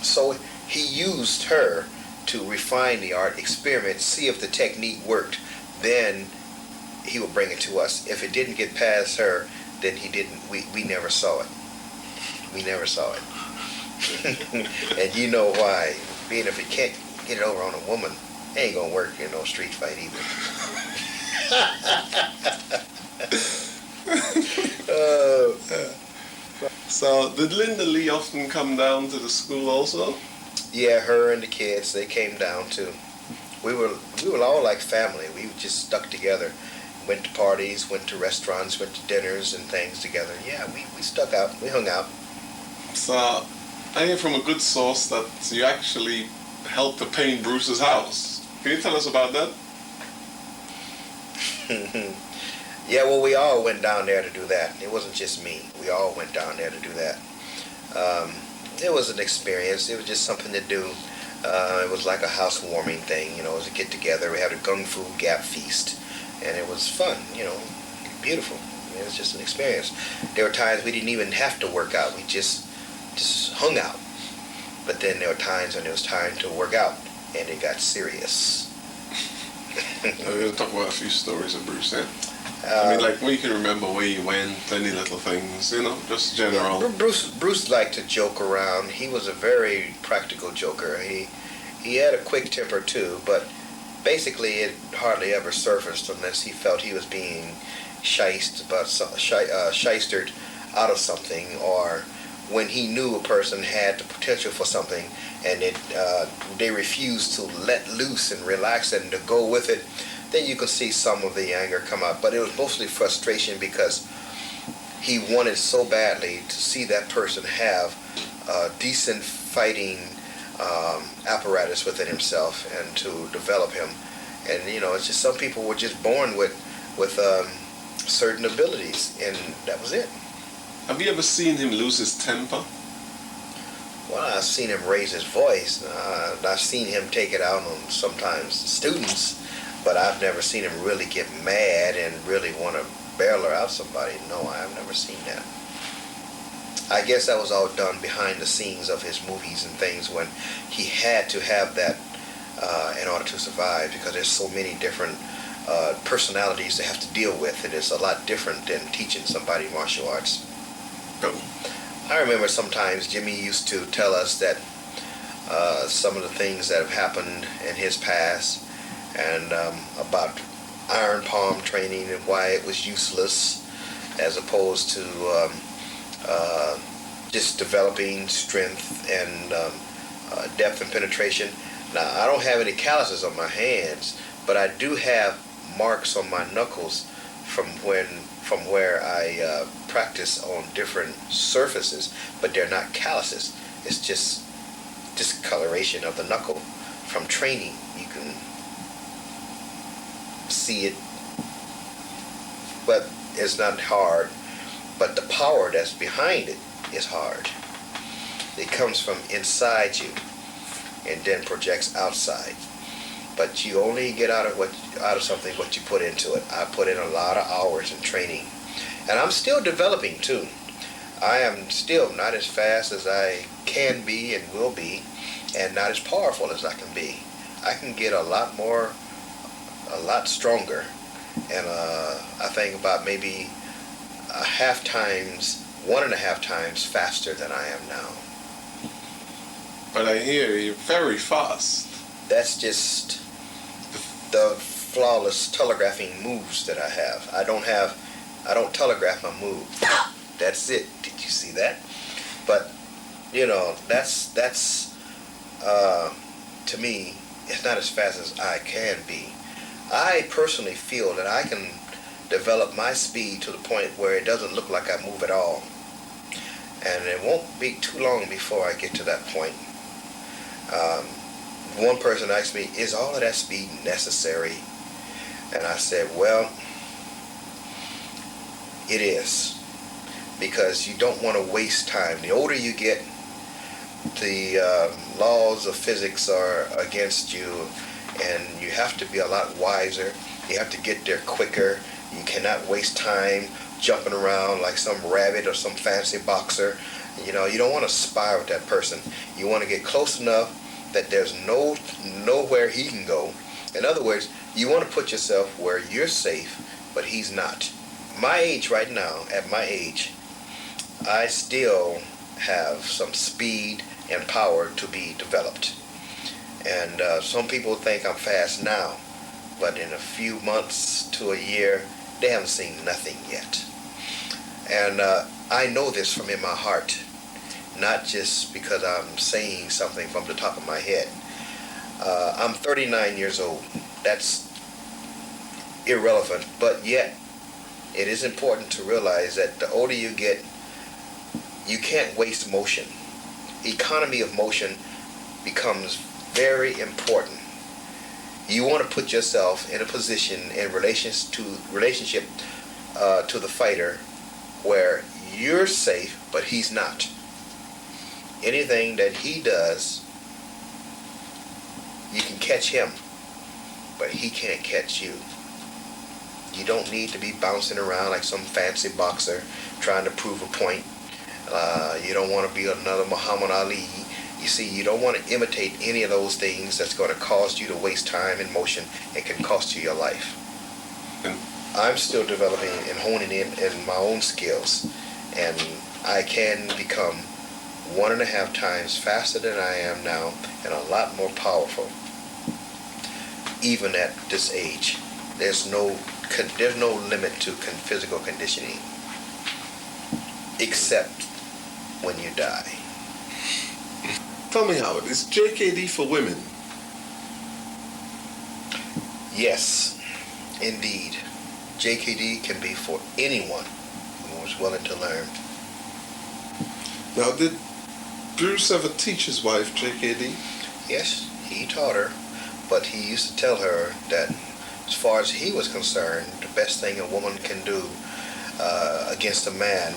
So he used her to refine the art, experiment, see if the technique worked. Then he would bring it to us. If it didn't get past her, then he didn't. We never saw it. We never saw it. And you know why? Being if it can't get it over on a woman, it ain't gonna work in no street fight either. So, did Linda Lee often come down to the school also? Yeah, her and the kids, they came down too. We were all like family. We just stuck together. Went to parties, went to restaurants, went to dinners and things together. Yeah, we stuck out. We hung out. So, I hear from a good source that you actually helped to paint Bruce's house. Can you tell us about that? Yeah, well, we all went down there to do that. It wasn't just me. We all went down there to do that. It was an experience. It was just something to do. It was like a housewarming thing, it was a get-together. We had a Kung Fu Gap feast, and it was fun, beautiful. It was just an experience. There were times we didn't even have to work out. We just hung out. But then there were times when it was time to work out, and it got serious. We'll talk about a few stories of Bruce then. I mean, like, we can remember where you went, any little things, just general. Bruce liked to joke around. He was a very practical joker. He had a quick temper too, but basically it hardly ever surfaced unless he felt he was being shystered out of something, or when he knew a person had the potential for something and they refused to let loose and relax and to go with it, then you could see some of the anger come out. But it was mostly frustration because he wanted so badly to see that person have a decent fighting apparatus within himself and to develop him. And it's just some people were just born with certain abilities, and that was it. Have you ever seen him lose his temper? Well, I've seen him raise his voice. I've seen him take it out on sometimes students, but I've never seen him really get mad and really want to barreler out somebody. No, I've never seen that. I guess that was all done behind the scenes of his movies and things when he had to have that in order to survive, because there's so many different personalities they have to deal with. It is a lot different than teaching somebody martial arts. Oh. I remember sometimes Jimmy used to tell us that some of the things that have happened in his past and about iron palm training and why it was useless as opposed to just developing strength and depth and penetration. Now, I don't have any calluses on my hands, but I do have marks on my knuckles from where I practice on different surfaces, but they're not calluses. It's just discoloration of the knuckle from training. You can see it, but it's not hard. But the power that's behind it is hard. It comes from inside you and then projects outside. But you only get out of something what you put into it. I put in a lot of hours in training, and I'm still developing too. I am still not as fast as I can be and will be, and not as powerful as I can be. I can get a lot stronger, and I think about maybe 1.5 times faster than I am now. But I hear you're very fast. That's just the flawless telegraphing moves that I have. I don't telegraph my moves. That's it. Did you see that? But that's to me, it's not as fast as I can be. I personally feel that I can develop my speed to the point where it doesn't look like I move at all. And it won't be too long before I get to that point. One person asked me, is all of that speed necessary? And I said, well, it is. Because you don't want to waste time. The older you get, the laws of physics are against you, and you have to be a lot wiser. You have to get there quicker. You cannot waste time jumping around like some rabbit or some fancy boxer. You don't want to spy with that person. You want to get close enough that there's nowhere he can go. In other words, you want to put yourself where you're safe, but he's not. My age right now, at my age, I still have some speed and power to be developed. And some people think I'm fast now, but in a few months to a year, they haven't seen nothing yet. And I know this from in my heart, not just because I'm saying something from the top of my head. I'm 39 years old. That's irrelevant, but yet it is important to realize that the older you get, you can't waste motion. Economy of motion becomes very important. You want to put yourself in a position in relationship to the fighter where you're safe, but he's not. Anything that he does, you can catch him, but he can't catch you. You don't need to be bouncing around like some fancy boxer trying to prove a point. You don't want to be another Muhammad Ali You see, you don't want to imitate any of those things that's going to cause you to waste time and motion and can cost you your life. And I'm still developing and honing in my own skills, and I can become 1.5 times faster than I am now and a lot more powerful, even at this age. There's no limit to physical conditioning, except when you die. tell me, Howard, is JKD for women? Yes, indeed. JKD can be for anyone who is willing to learn. Now, did Bruce ever teach his wife JKD? Yes, he taught her, but he used to tell her that as far as he was concerned, the best thing a woman can do against a man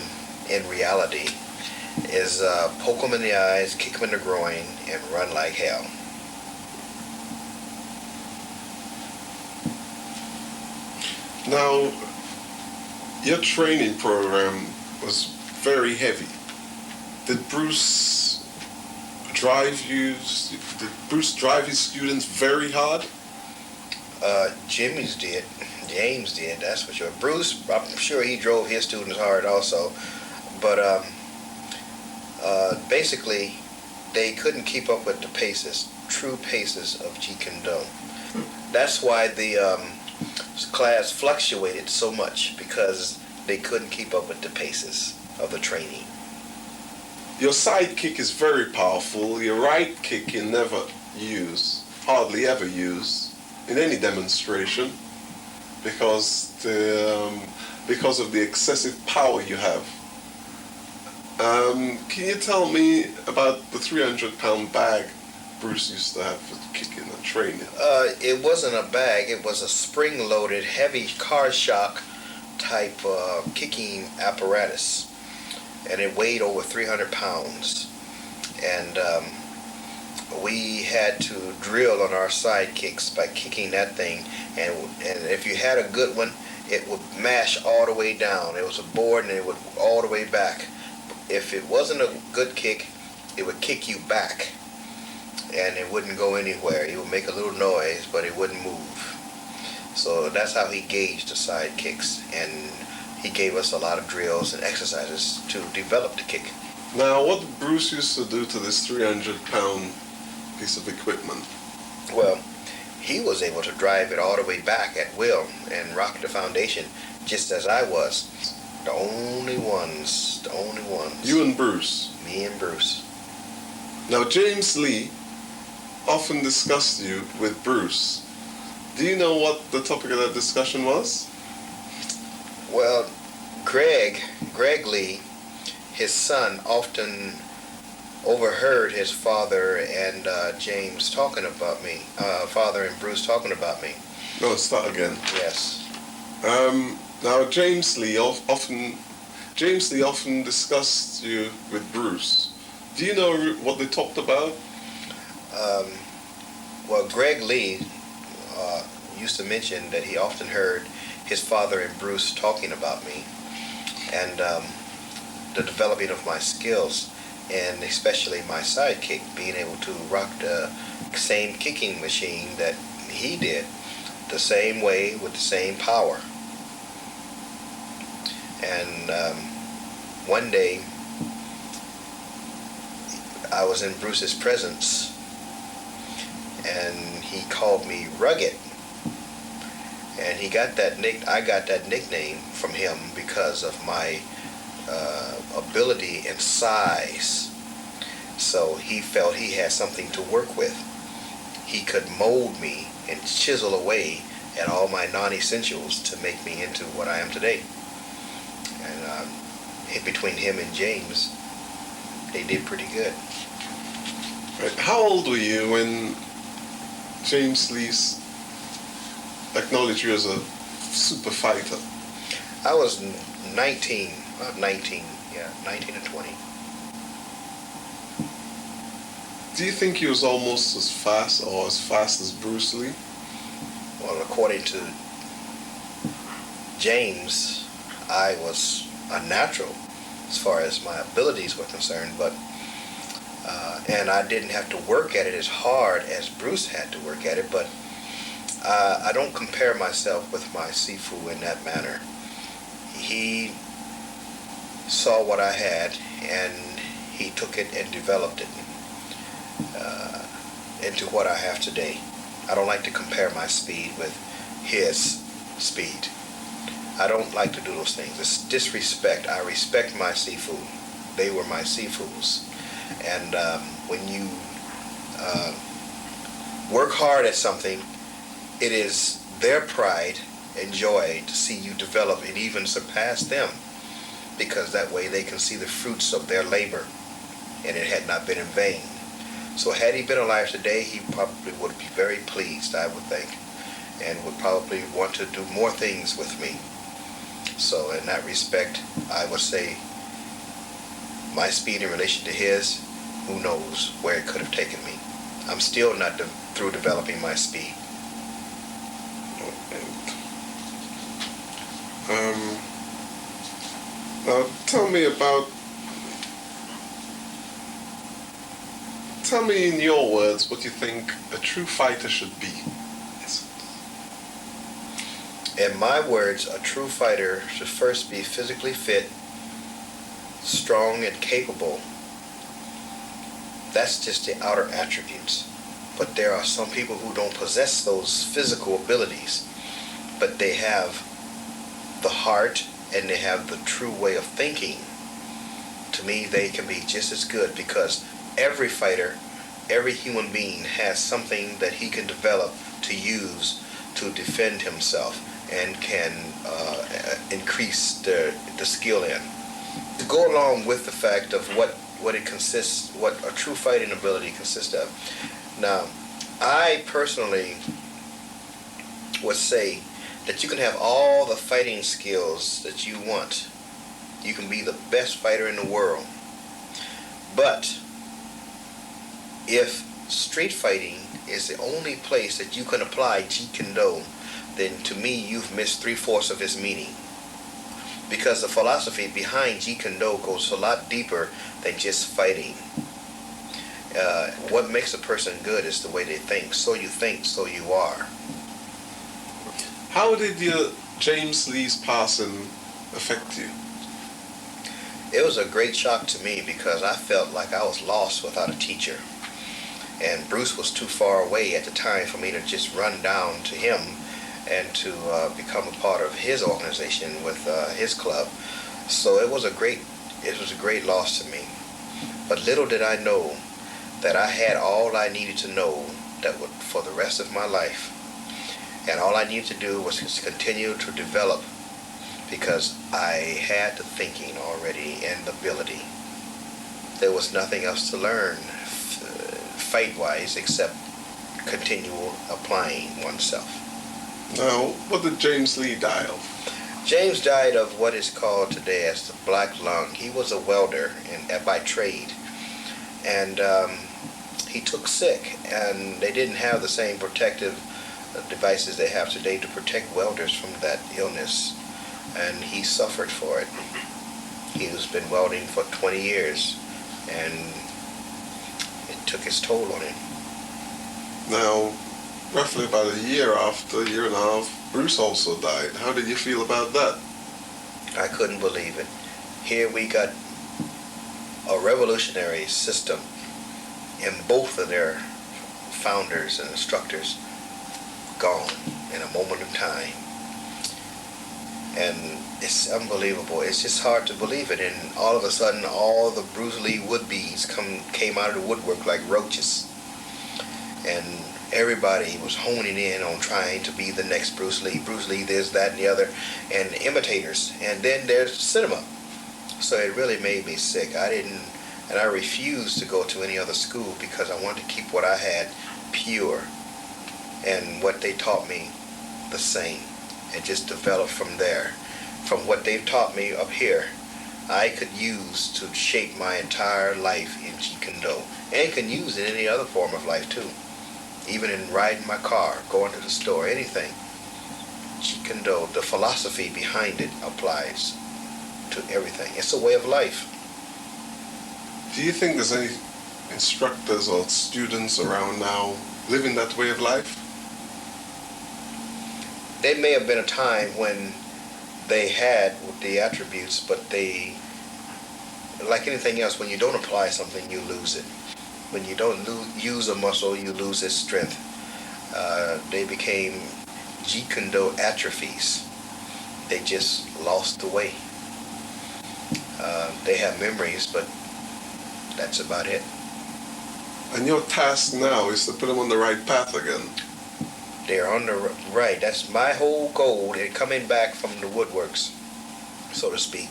in reality is poke him in the eyes, kick him in the groin, and run like hell. Now, your training program was very heavy. Did Bruce drive his students very hard? James did, that's for sure. Bruce, I'm sure he drove his students hard also, but basically they couldn't keep up with the true paces of Jeet Kune Do. That's why the class fluctuated so much, because they couldn't keep up with the paces of the training. Your side kick is very powerful. Your right kick you never use, hardly ever use, in any demonstration, because of the excessive power you have. Can you tell me about the 300-pound bag Bruce used to have for kicking and training? It wasn't a bag. It was a spring-loaded, heavy car shock type kicking apparatus, and it weighed over 300 pounds. And we had to drill on our side kicks by kicking that thing, and if you had a good one, it would mash all the way down. It was a board, and it would all the way back. If it wasn't a good kick, it would kick you back, and it wouldn't go anywhere. It would make a little noise, but it wouldn't move. So that's how he gauged the side kicks, and he gave us a lot of drills and exercises to develop the kick. Now, what Bruce used to do to this 300-pound piece of equipment? Well, he was able to drive it all the way back at will and rock the foundation, just as I was. The only ones. You and Bruce? Me and Bruce. Now, James Lee often discussed you with Bruce. Do you know what the topic of that discussion was? Well, Greg Lee, his son, often overheard his father and James talking about me, father and Bruce talking about me. No, start again. Yes. Now, James Lee often discussed you with Bruce. Do you know what they talked about? Well, Greg Lee used to mention that he often heard his father and Bruce talking about me and the developing of my skills, and especially my sidekick, being able to rock the same kicking machine that he did, the same way with the same power. And one day I was in Bruce's presence, and he called me rugged, and I got that nickname from him because of my ability and size. So he felt he had something to work with. He could mold me and chisel away at all my non-essentials to make me into what I am today. And between him and James, they did pretty good. Right. How old were you when James Lee acknowledged you as a super fighter? I was 19 or 20. Do you think he was almost as fast as Bruce Lee? Well, according to James, I was unnatural as far as my abilities were concerned, but And I didn't have to work at it as hard as Bruce had to work at it, but I don't compare myself with my Sifu in that manner. He saw what I had, and he took it and developed it into what I have today. I don't like to compare my speed with his speed. I don't like to do those things. It's disrespect. I respect my Sifu. They were my Sifus. And when you work hard at something, it is their pride and joy to see you develop and even surpass them, because that way they can see the fruits of their labor, and it had not been in vain. So had he been alive today, he probably would be very pleased, I would think, and would probably want to do more things with me. So in that respect, I would say my speed in relation to his, who knows where it could have taken me. I'm still not through developing my speed. Now tell me in your words what you think a true fighter should be. Yes. In my words, a true fighter should first be physically fit, strong and capable. That's just the outer attributes. But there are some people who don't possess those physical abilities, but they have the heart and they have the true way of thinking. To me, they can be just as good, because every fighter, every human being has something that he can develop to use to defend himself and can increase the skill in. To go along with the fact of what it consists, what a true fighting ability consists of. Now, I personally would say that you can have all the fighting skills that you want. You can be the best fighter in the world. But if street fighting is the only place that you can apply Jeet Kune Do, then to me you've missed 3/4 of its meaning. Because the philosophy behind Jeet Kune Do goes a lot deeper than just fighting. What makes a person good is the way they think. So you think, so you are. How did your James Lee's passing affect you? It was a great shock to me, because I felt like I was lost without a teacher. And Bruce was too far away at the time for me to just run down to him and to become a part of his organization with his club. So it was a great loss to me. But little did I know that I had all I needed to know that would for the rest of my life. And all I needed to do was just continue to develop, because I had the thinking already and the ability. There was nothing else to learn fight-wise except continual applying oneself. Now, what did James Lee die of? James died of what is called today as the black lung. He was a welder by trade, and he took sick, and they didn't have the same protective devices they have today to protect welders from that illness, and he suffered for it. He has been welding for 20 years, and it took its toll on him. Now, roughly about a year and a half, Bruce also died. How did you feel about that? I couldn't believe it. Here we got a revolutionary system, and both of their founders and instructors gone in a moment of time. And it's unbelievable. It's just hard to believe it. And all of a sudden, all the Bruce Lee would-be's came out of the woodwork like roaches. And everybody was honing in on trying to be the next Bruce Lee. Bruce Lee, this, that, and the other, and imitators. And then there's cinema. So it really made me sick. I refused to go to any other school, because I wanted to keep what I had pure, and what they taught me the same, and just develop from there. From what they've taught me up here, I could use to shape my entire life in Jeet Kune Do, and can use it in any other form of life too. Even in riding my car, going to the store, anything. Jeet Kune Do, the philosophy behind it applies to everything. It's a way of life. Do you think there's instructors or students around now living that way of life? There may have been a time when they had the attributes, but they, like anything else, when you don't apply something, you lose it. When you don't use a muscle, you lose its strength. They became Jeet Kune Do atrophies. They just lost the way. They have memories, but that's about it. And your task now is to put them on the right path again. They're on the right. That's my whole goal in coming back from the woodworks, so to speak,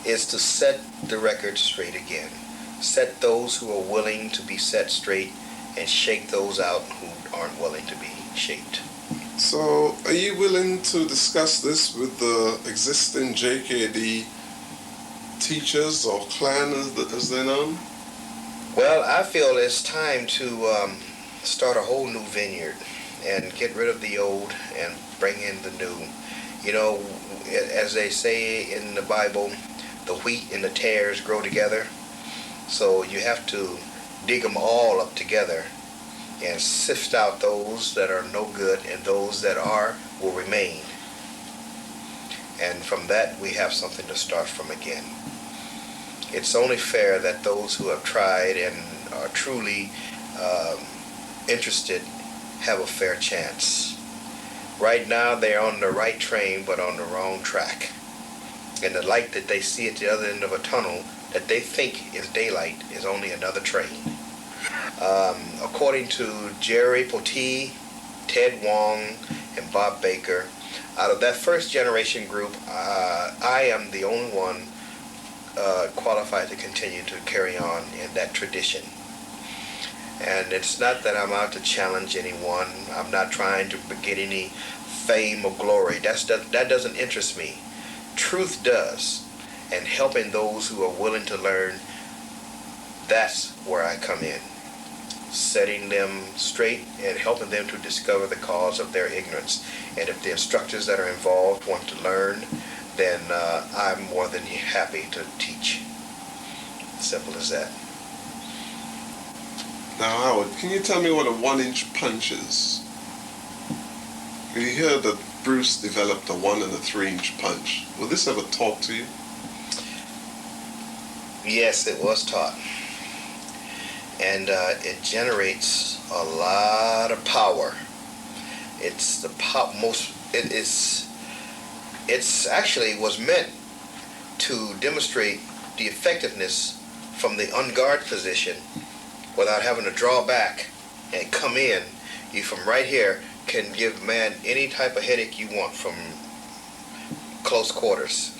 is to set the record straight again. Set those who are willing to be set straight and shake those out who aren't willing to be shaped. So, are you willing to discuss this with the existing JKD teachers or clan as they're known? Well, I feel it's time to start a whole new vineyard and get rid of the old and bring in the new. You know, as they say in the Bible, the wheat and the tares grow together. So you have to dig them all up together and sift out those that are no good, and those that are will remain. And from that, we have something to start from again. It's only fair that those who have tried and are truly interested have a fair chance. Right now, they're on the right train, but on the wrong track. And the light that they see at the other end of a tunnel that they think is daylight is only another train. According to Jerry Poteet, Ted Wong, and Bob Baker, out of that first generation group, I am the only one qualified to continue to carry on in that tradition. And it's not that I'm out to challenge anyone. I'm not trying to get any fame or glory. That doesn't interest me. Truth does. And helping those who are willing to learn, that's where I come in. Setting them straight and helping them to discover the cause of their ignorance. And if the instructors that are involved want to learn, then I'm more than happy to teach. Simple as that. Now, Howard, can you tell me what a 1-inch punch is? You heard that Bruce developed a 1 and a 3-inch punch. Will this ever talk to you? Yes, it was taught. And it generates a lot of power. It's the it's actually was meant to demonstrate the effectiveness from the on guard position without having to draw back and come in. You from right here can give man any type of headache you want from close quarters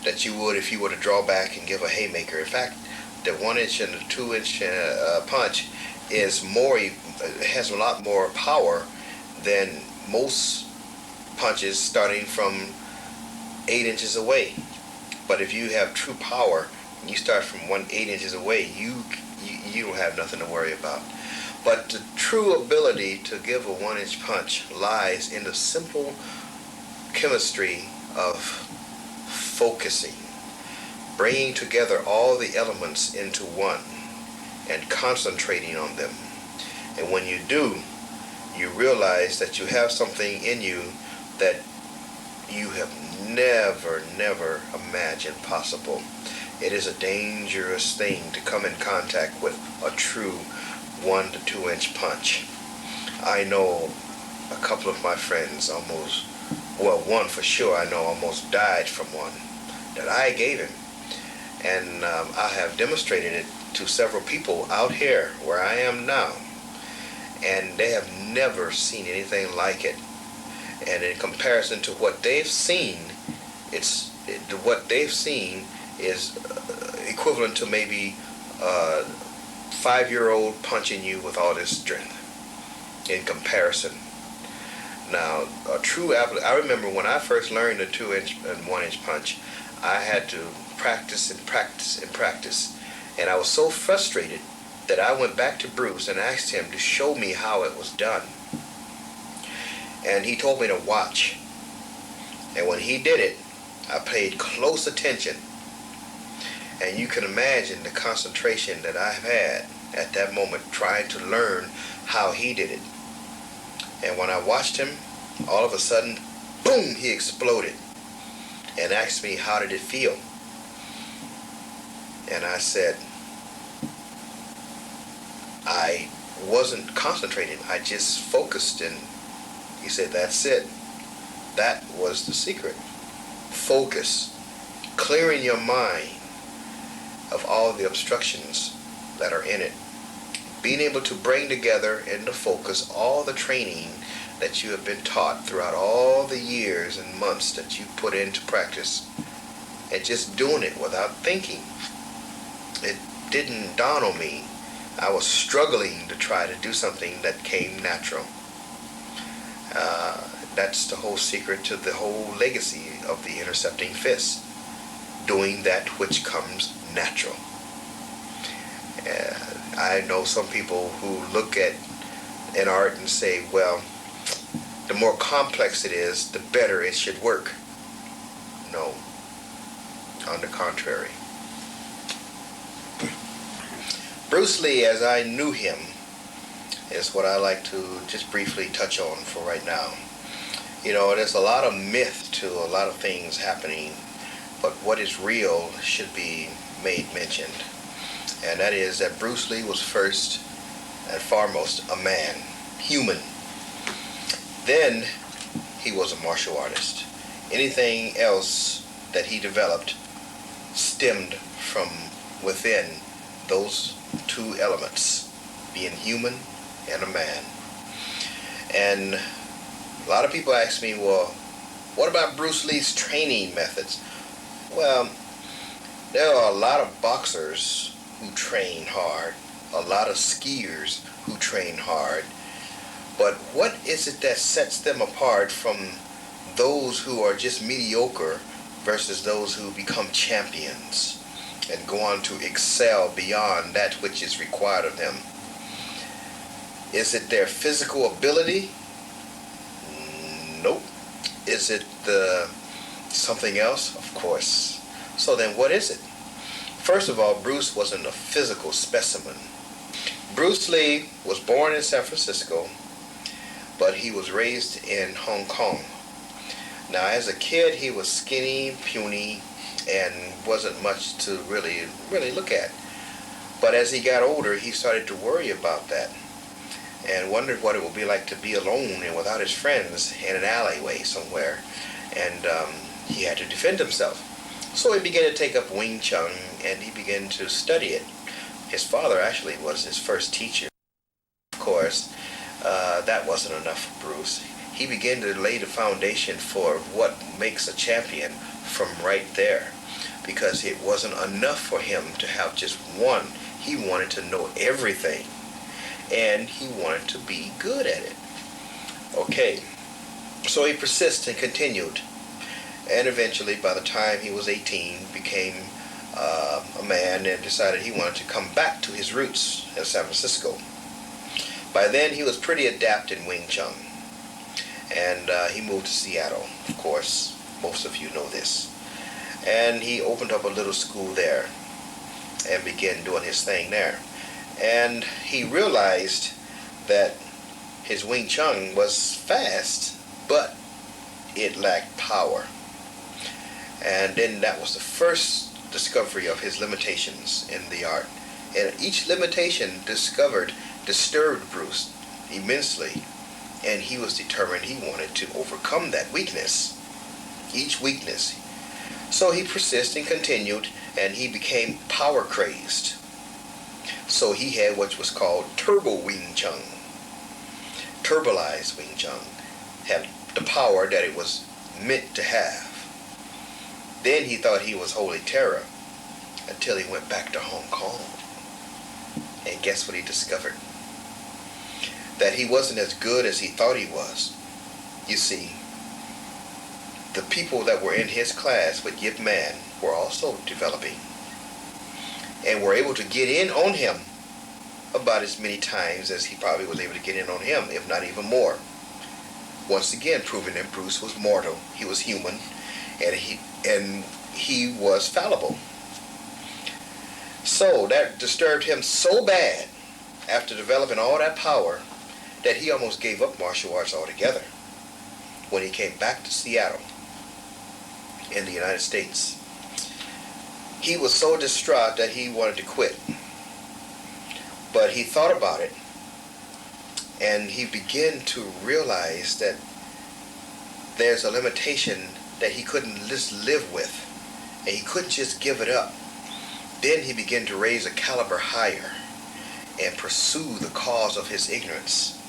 that you would if you were to draw back and give a haymaker. In fact, the 1-inch and the 2-inch punch is has a lot more power than most punches starting from 8 inches away. But if you have true power, and you start from 8 inches away, you don't have nothing to worry about. But the true ability to give a 1-inch punch lies in the simple chemistry of focusing, bringing together all the elements into one and concentrating on them. And when you do, you realize that you have something in you that you have never imagined possible. It is a dangerous thing to come in contact with a true 1 to 2 inch punch. I know a couple of my friends one for sure I know almost died from one that I gave him. And I have demonstrated it to several people out here where I am now. And they have never seen anything like it. And in comparison to what they've seen, what they've seen is equivalent to maybe a 5-year-old punching you with all this strength in comparison. Now, I remember when I first learned the 2-inch and 1-inch punch, I had to practice and practice and practice. And I was so frustrated that I went back to Bruce and asked him to show me how it was done. And he told me to watch. And when he did it, I paid close attention. And you can imagine the concentration that I've had at that moment trying to learn how he did it. And when I watched him, all of a sudden, boom, he exploded and asked me, how did it feel? And I said, I wasn't concentrating. I just focused. And he said, that's it. That was the secret. Focus. Clearing your mind of all the obstructions that are in it. Being able to bring together into focus all the training that you have been taught throughout all the years and months that you put into practice. And just doing it without thinking. It didn't dawn on me. I was struggling to try to do something that came natural. That's the whole secret to the whole legacy of the Intercepting Fist. Doing that which comes natural. I know some people who look at an art and say, well, the more complex it is, the better it should work. No. On the contrary. Bruce Lee, as I knew him, is what I like to just briefly touch on for right now. You know, there's a lot of myth to a lot of things happening, but what is real should be made mentioned. And that is that Bruce Lee was first and foremost a man, human. Then he was a martial artist. Anything else that he developed stemmed from within those two elements, being human and a man. And a lot of people ask me, well, what about Bruce Lee's training methods? Well, there are a lot of boxers who train hard, a lot of skiers who train hard, but what is it that sets them apart from those who are just mediocre versus those who become champions and go on to excel beyond that which is required of them? Is it their physical ability? Nope. Is it something else? Of course. So then what is it? First of all, Bruce wasn't a physical specimen. Bruce Lee was born in San Francisco, but he was raised in Hong Kong. Now, as a kid, he was skinny, puny, and wasn't much to really look at. But as he got older, he started to worry about that and wondered what it would be like to be alone and without his friends in an alleyway somewhere. And he had to defend himself. So he began to take up Wing Chun, and he began to study it. His father actually was his first teacher. Of course, that wasn't enough for Bruce. He began to lay the foundation for what makes a champion from right there, because it wasn't enough for him to have just one. He wanted to know everything, and he wanted to be good at it. Okay, so he persisted and continued. And eventually, by the time he was 18, became a man and decided he wanted to come back to his roots in San Francisco. By then, he was pretty adept in Wing Chun. And he moved to Seattle, of course. Most of you know this. And he opened up a little school there and began doing his thing there. And he realized that his Wing Chun was fast, but it lacked power. And then that was the first discovery of his limitations in the art. And each limitation disturbed Bruce immensely. And he was determined he wanted to overcome that weakness. Each weakness. So he persisted and continued, and he became power crazed. So he had what was called Turbo Wing Chun. Turbolized Wing Chun. Had the power that it was meant to have. Then he thought he was Holy Terror until he went back to Hong Kong. And guess what he discovered? That he wasn't as good as he thought he was. You see, the people that were in his class with Yip Man were also developing and were able to get in on him about as many times as he probably was able to get in on him, if not even more. Once again, proving that Bruce was mortal, he was human, and he was fallible. So that disturbed him so bad after developing all that power that he almost gave up martial arts altogether when he came back to Seattle in the United States. He was so distraught that he wanted to quit. But he thought about it, and he began to realize that there's a limitation that he couldn't just live with, and he couldn't just give it up. Then he began to raise a caliber higher and pursue the cause of his ignorance.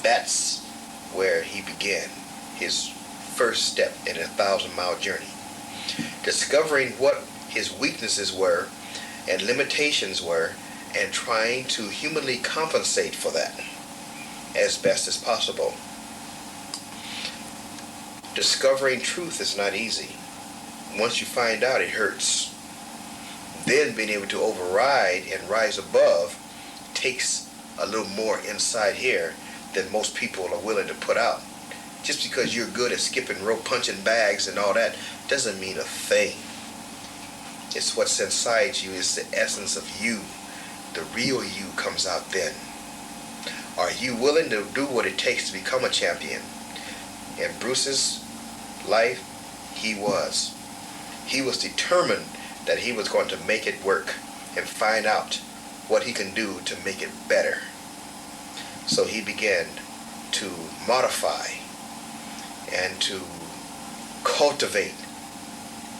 That's where he began his first step in a 1,000-mile journey, discovering what his weaknesses were and limitations were, and trying to humanly compensate for that as best as possible. Discovering truth is not easy. Once you find out, it hurts. Then being able to override and rise above takes a little more inside here than most people are willing to put out. Just because you're good at skipping rope, punching bags and all that doesn't mean a thing. It's what's inside you is the essence of you. The real you comes out then. Are you willing to do what it takes to become a champion? In Bruce's life, he was. He was determined that he was going to make it work and find out what he can do to make it better. So he began to modify and to cultivate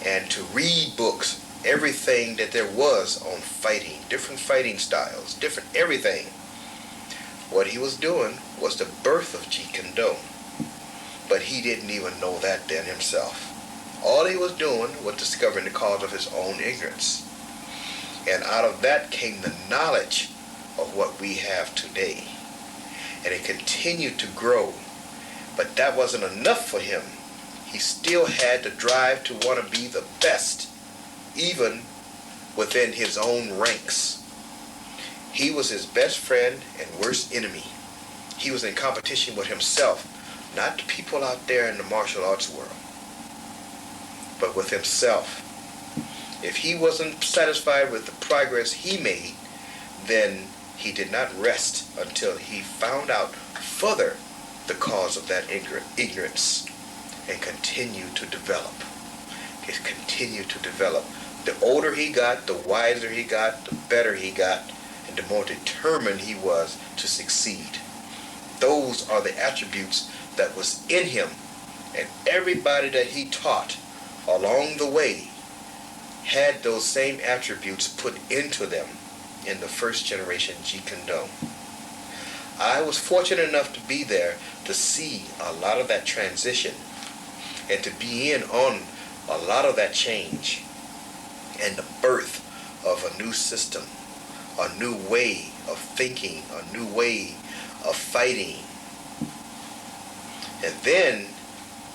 and to read books, everything that there was on fighting, different fighting styles, different everything. What he was doing was the birth of Jeet Kune Do, but he didn't even know that then himself. All he was doing was discovering the cause of his own ignorance. And out of that came the knowledge of what we have today. And it continued to grow. But that wasn't enough for him. He still had the drive to want to be the best, even within his own ranks. He was his best friend and worst enemy. He was in competition with himself, not the people out there in the martial arts world, but with himself. If he wasn't satisfied with the progress he made, then he did not rest until he found out further the cause of that ignorance and continued to develop. It continued to develop. The older he got, the wiser he got, the better he got, and the more determined he was to succeed. Those are the attributes that was in him, and everybody that he taught along the way had those same attributes put into them in the first generation Jeet Kune Do. I was fortunate enough to be there to see a lot of that transition and to be in on a lot of that change and the birth of a new system, a new way of thinking, a new way of fighting. And then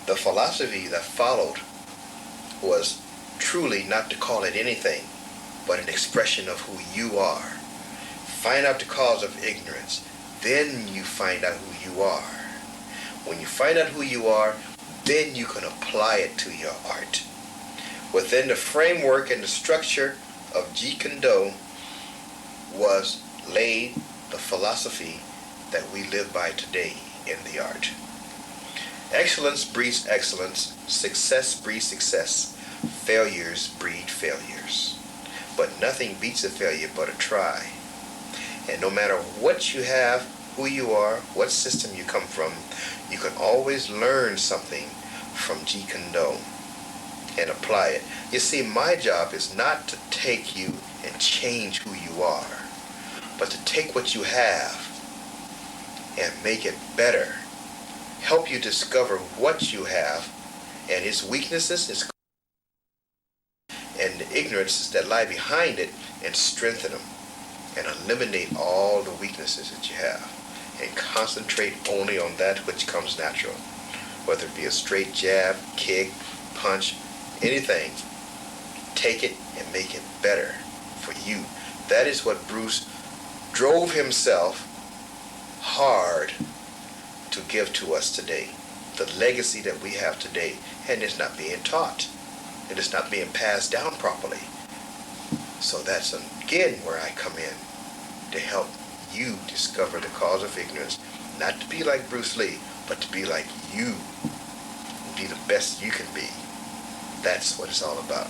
the philosophy that followed was truly not to call it anything but an expression of who you are. Find out the cause of ignorance, then you find out who you are. When you find out who you are, then you can apply it to your art. Within the framework and the structure of Jeet Kune Do was laid the philosophy that we live by today in the art. Excellence breeds excellence, success breeds success, failures breed failures. But nothing beats a failure but a try. And no matter what you have, who you are, what system you come from, you can always learn something from Jeet Kune Do and apply it. You see, my job is not to take you and change who you are, but to take what you have and make it better. Help you discover what you have and its weaknesses, and the ignorances that lie behind it, and strengthen them and eliminate all the weaknesses that you have and concentrate only on that which comes natural, whether it be a straight jab, kick, punch, anything. Take it and make it better for you. That is what Bruce drove himself hard to give to us today. The legacy that we have today, and it's not being taught. It is not being passed down properly. So that's again where I come in to help you discover the cause of ignorance. Not to be like Bruce Lee, but to be like you. Be the best you can be. That's what it's all about.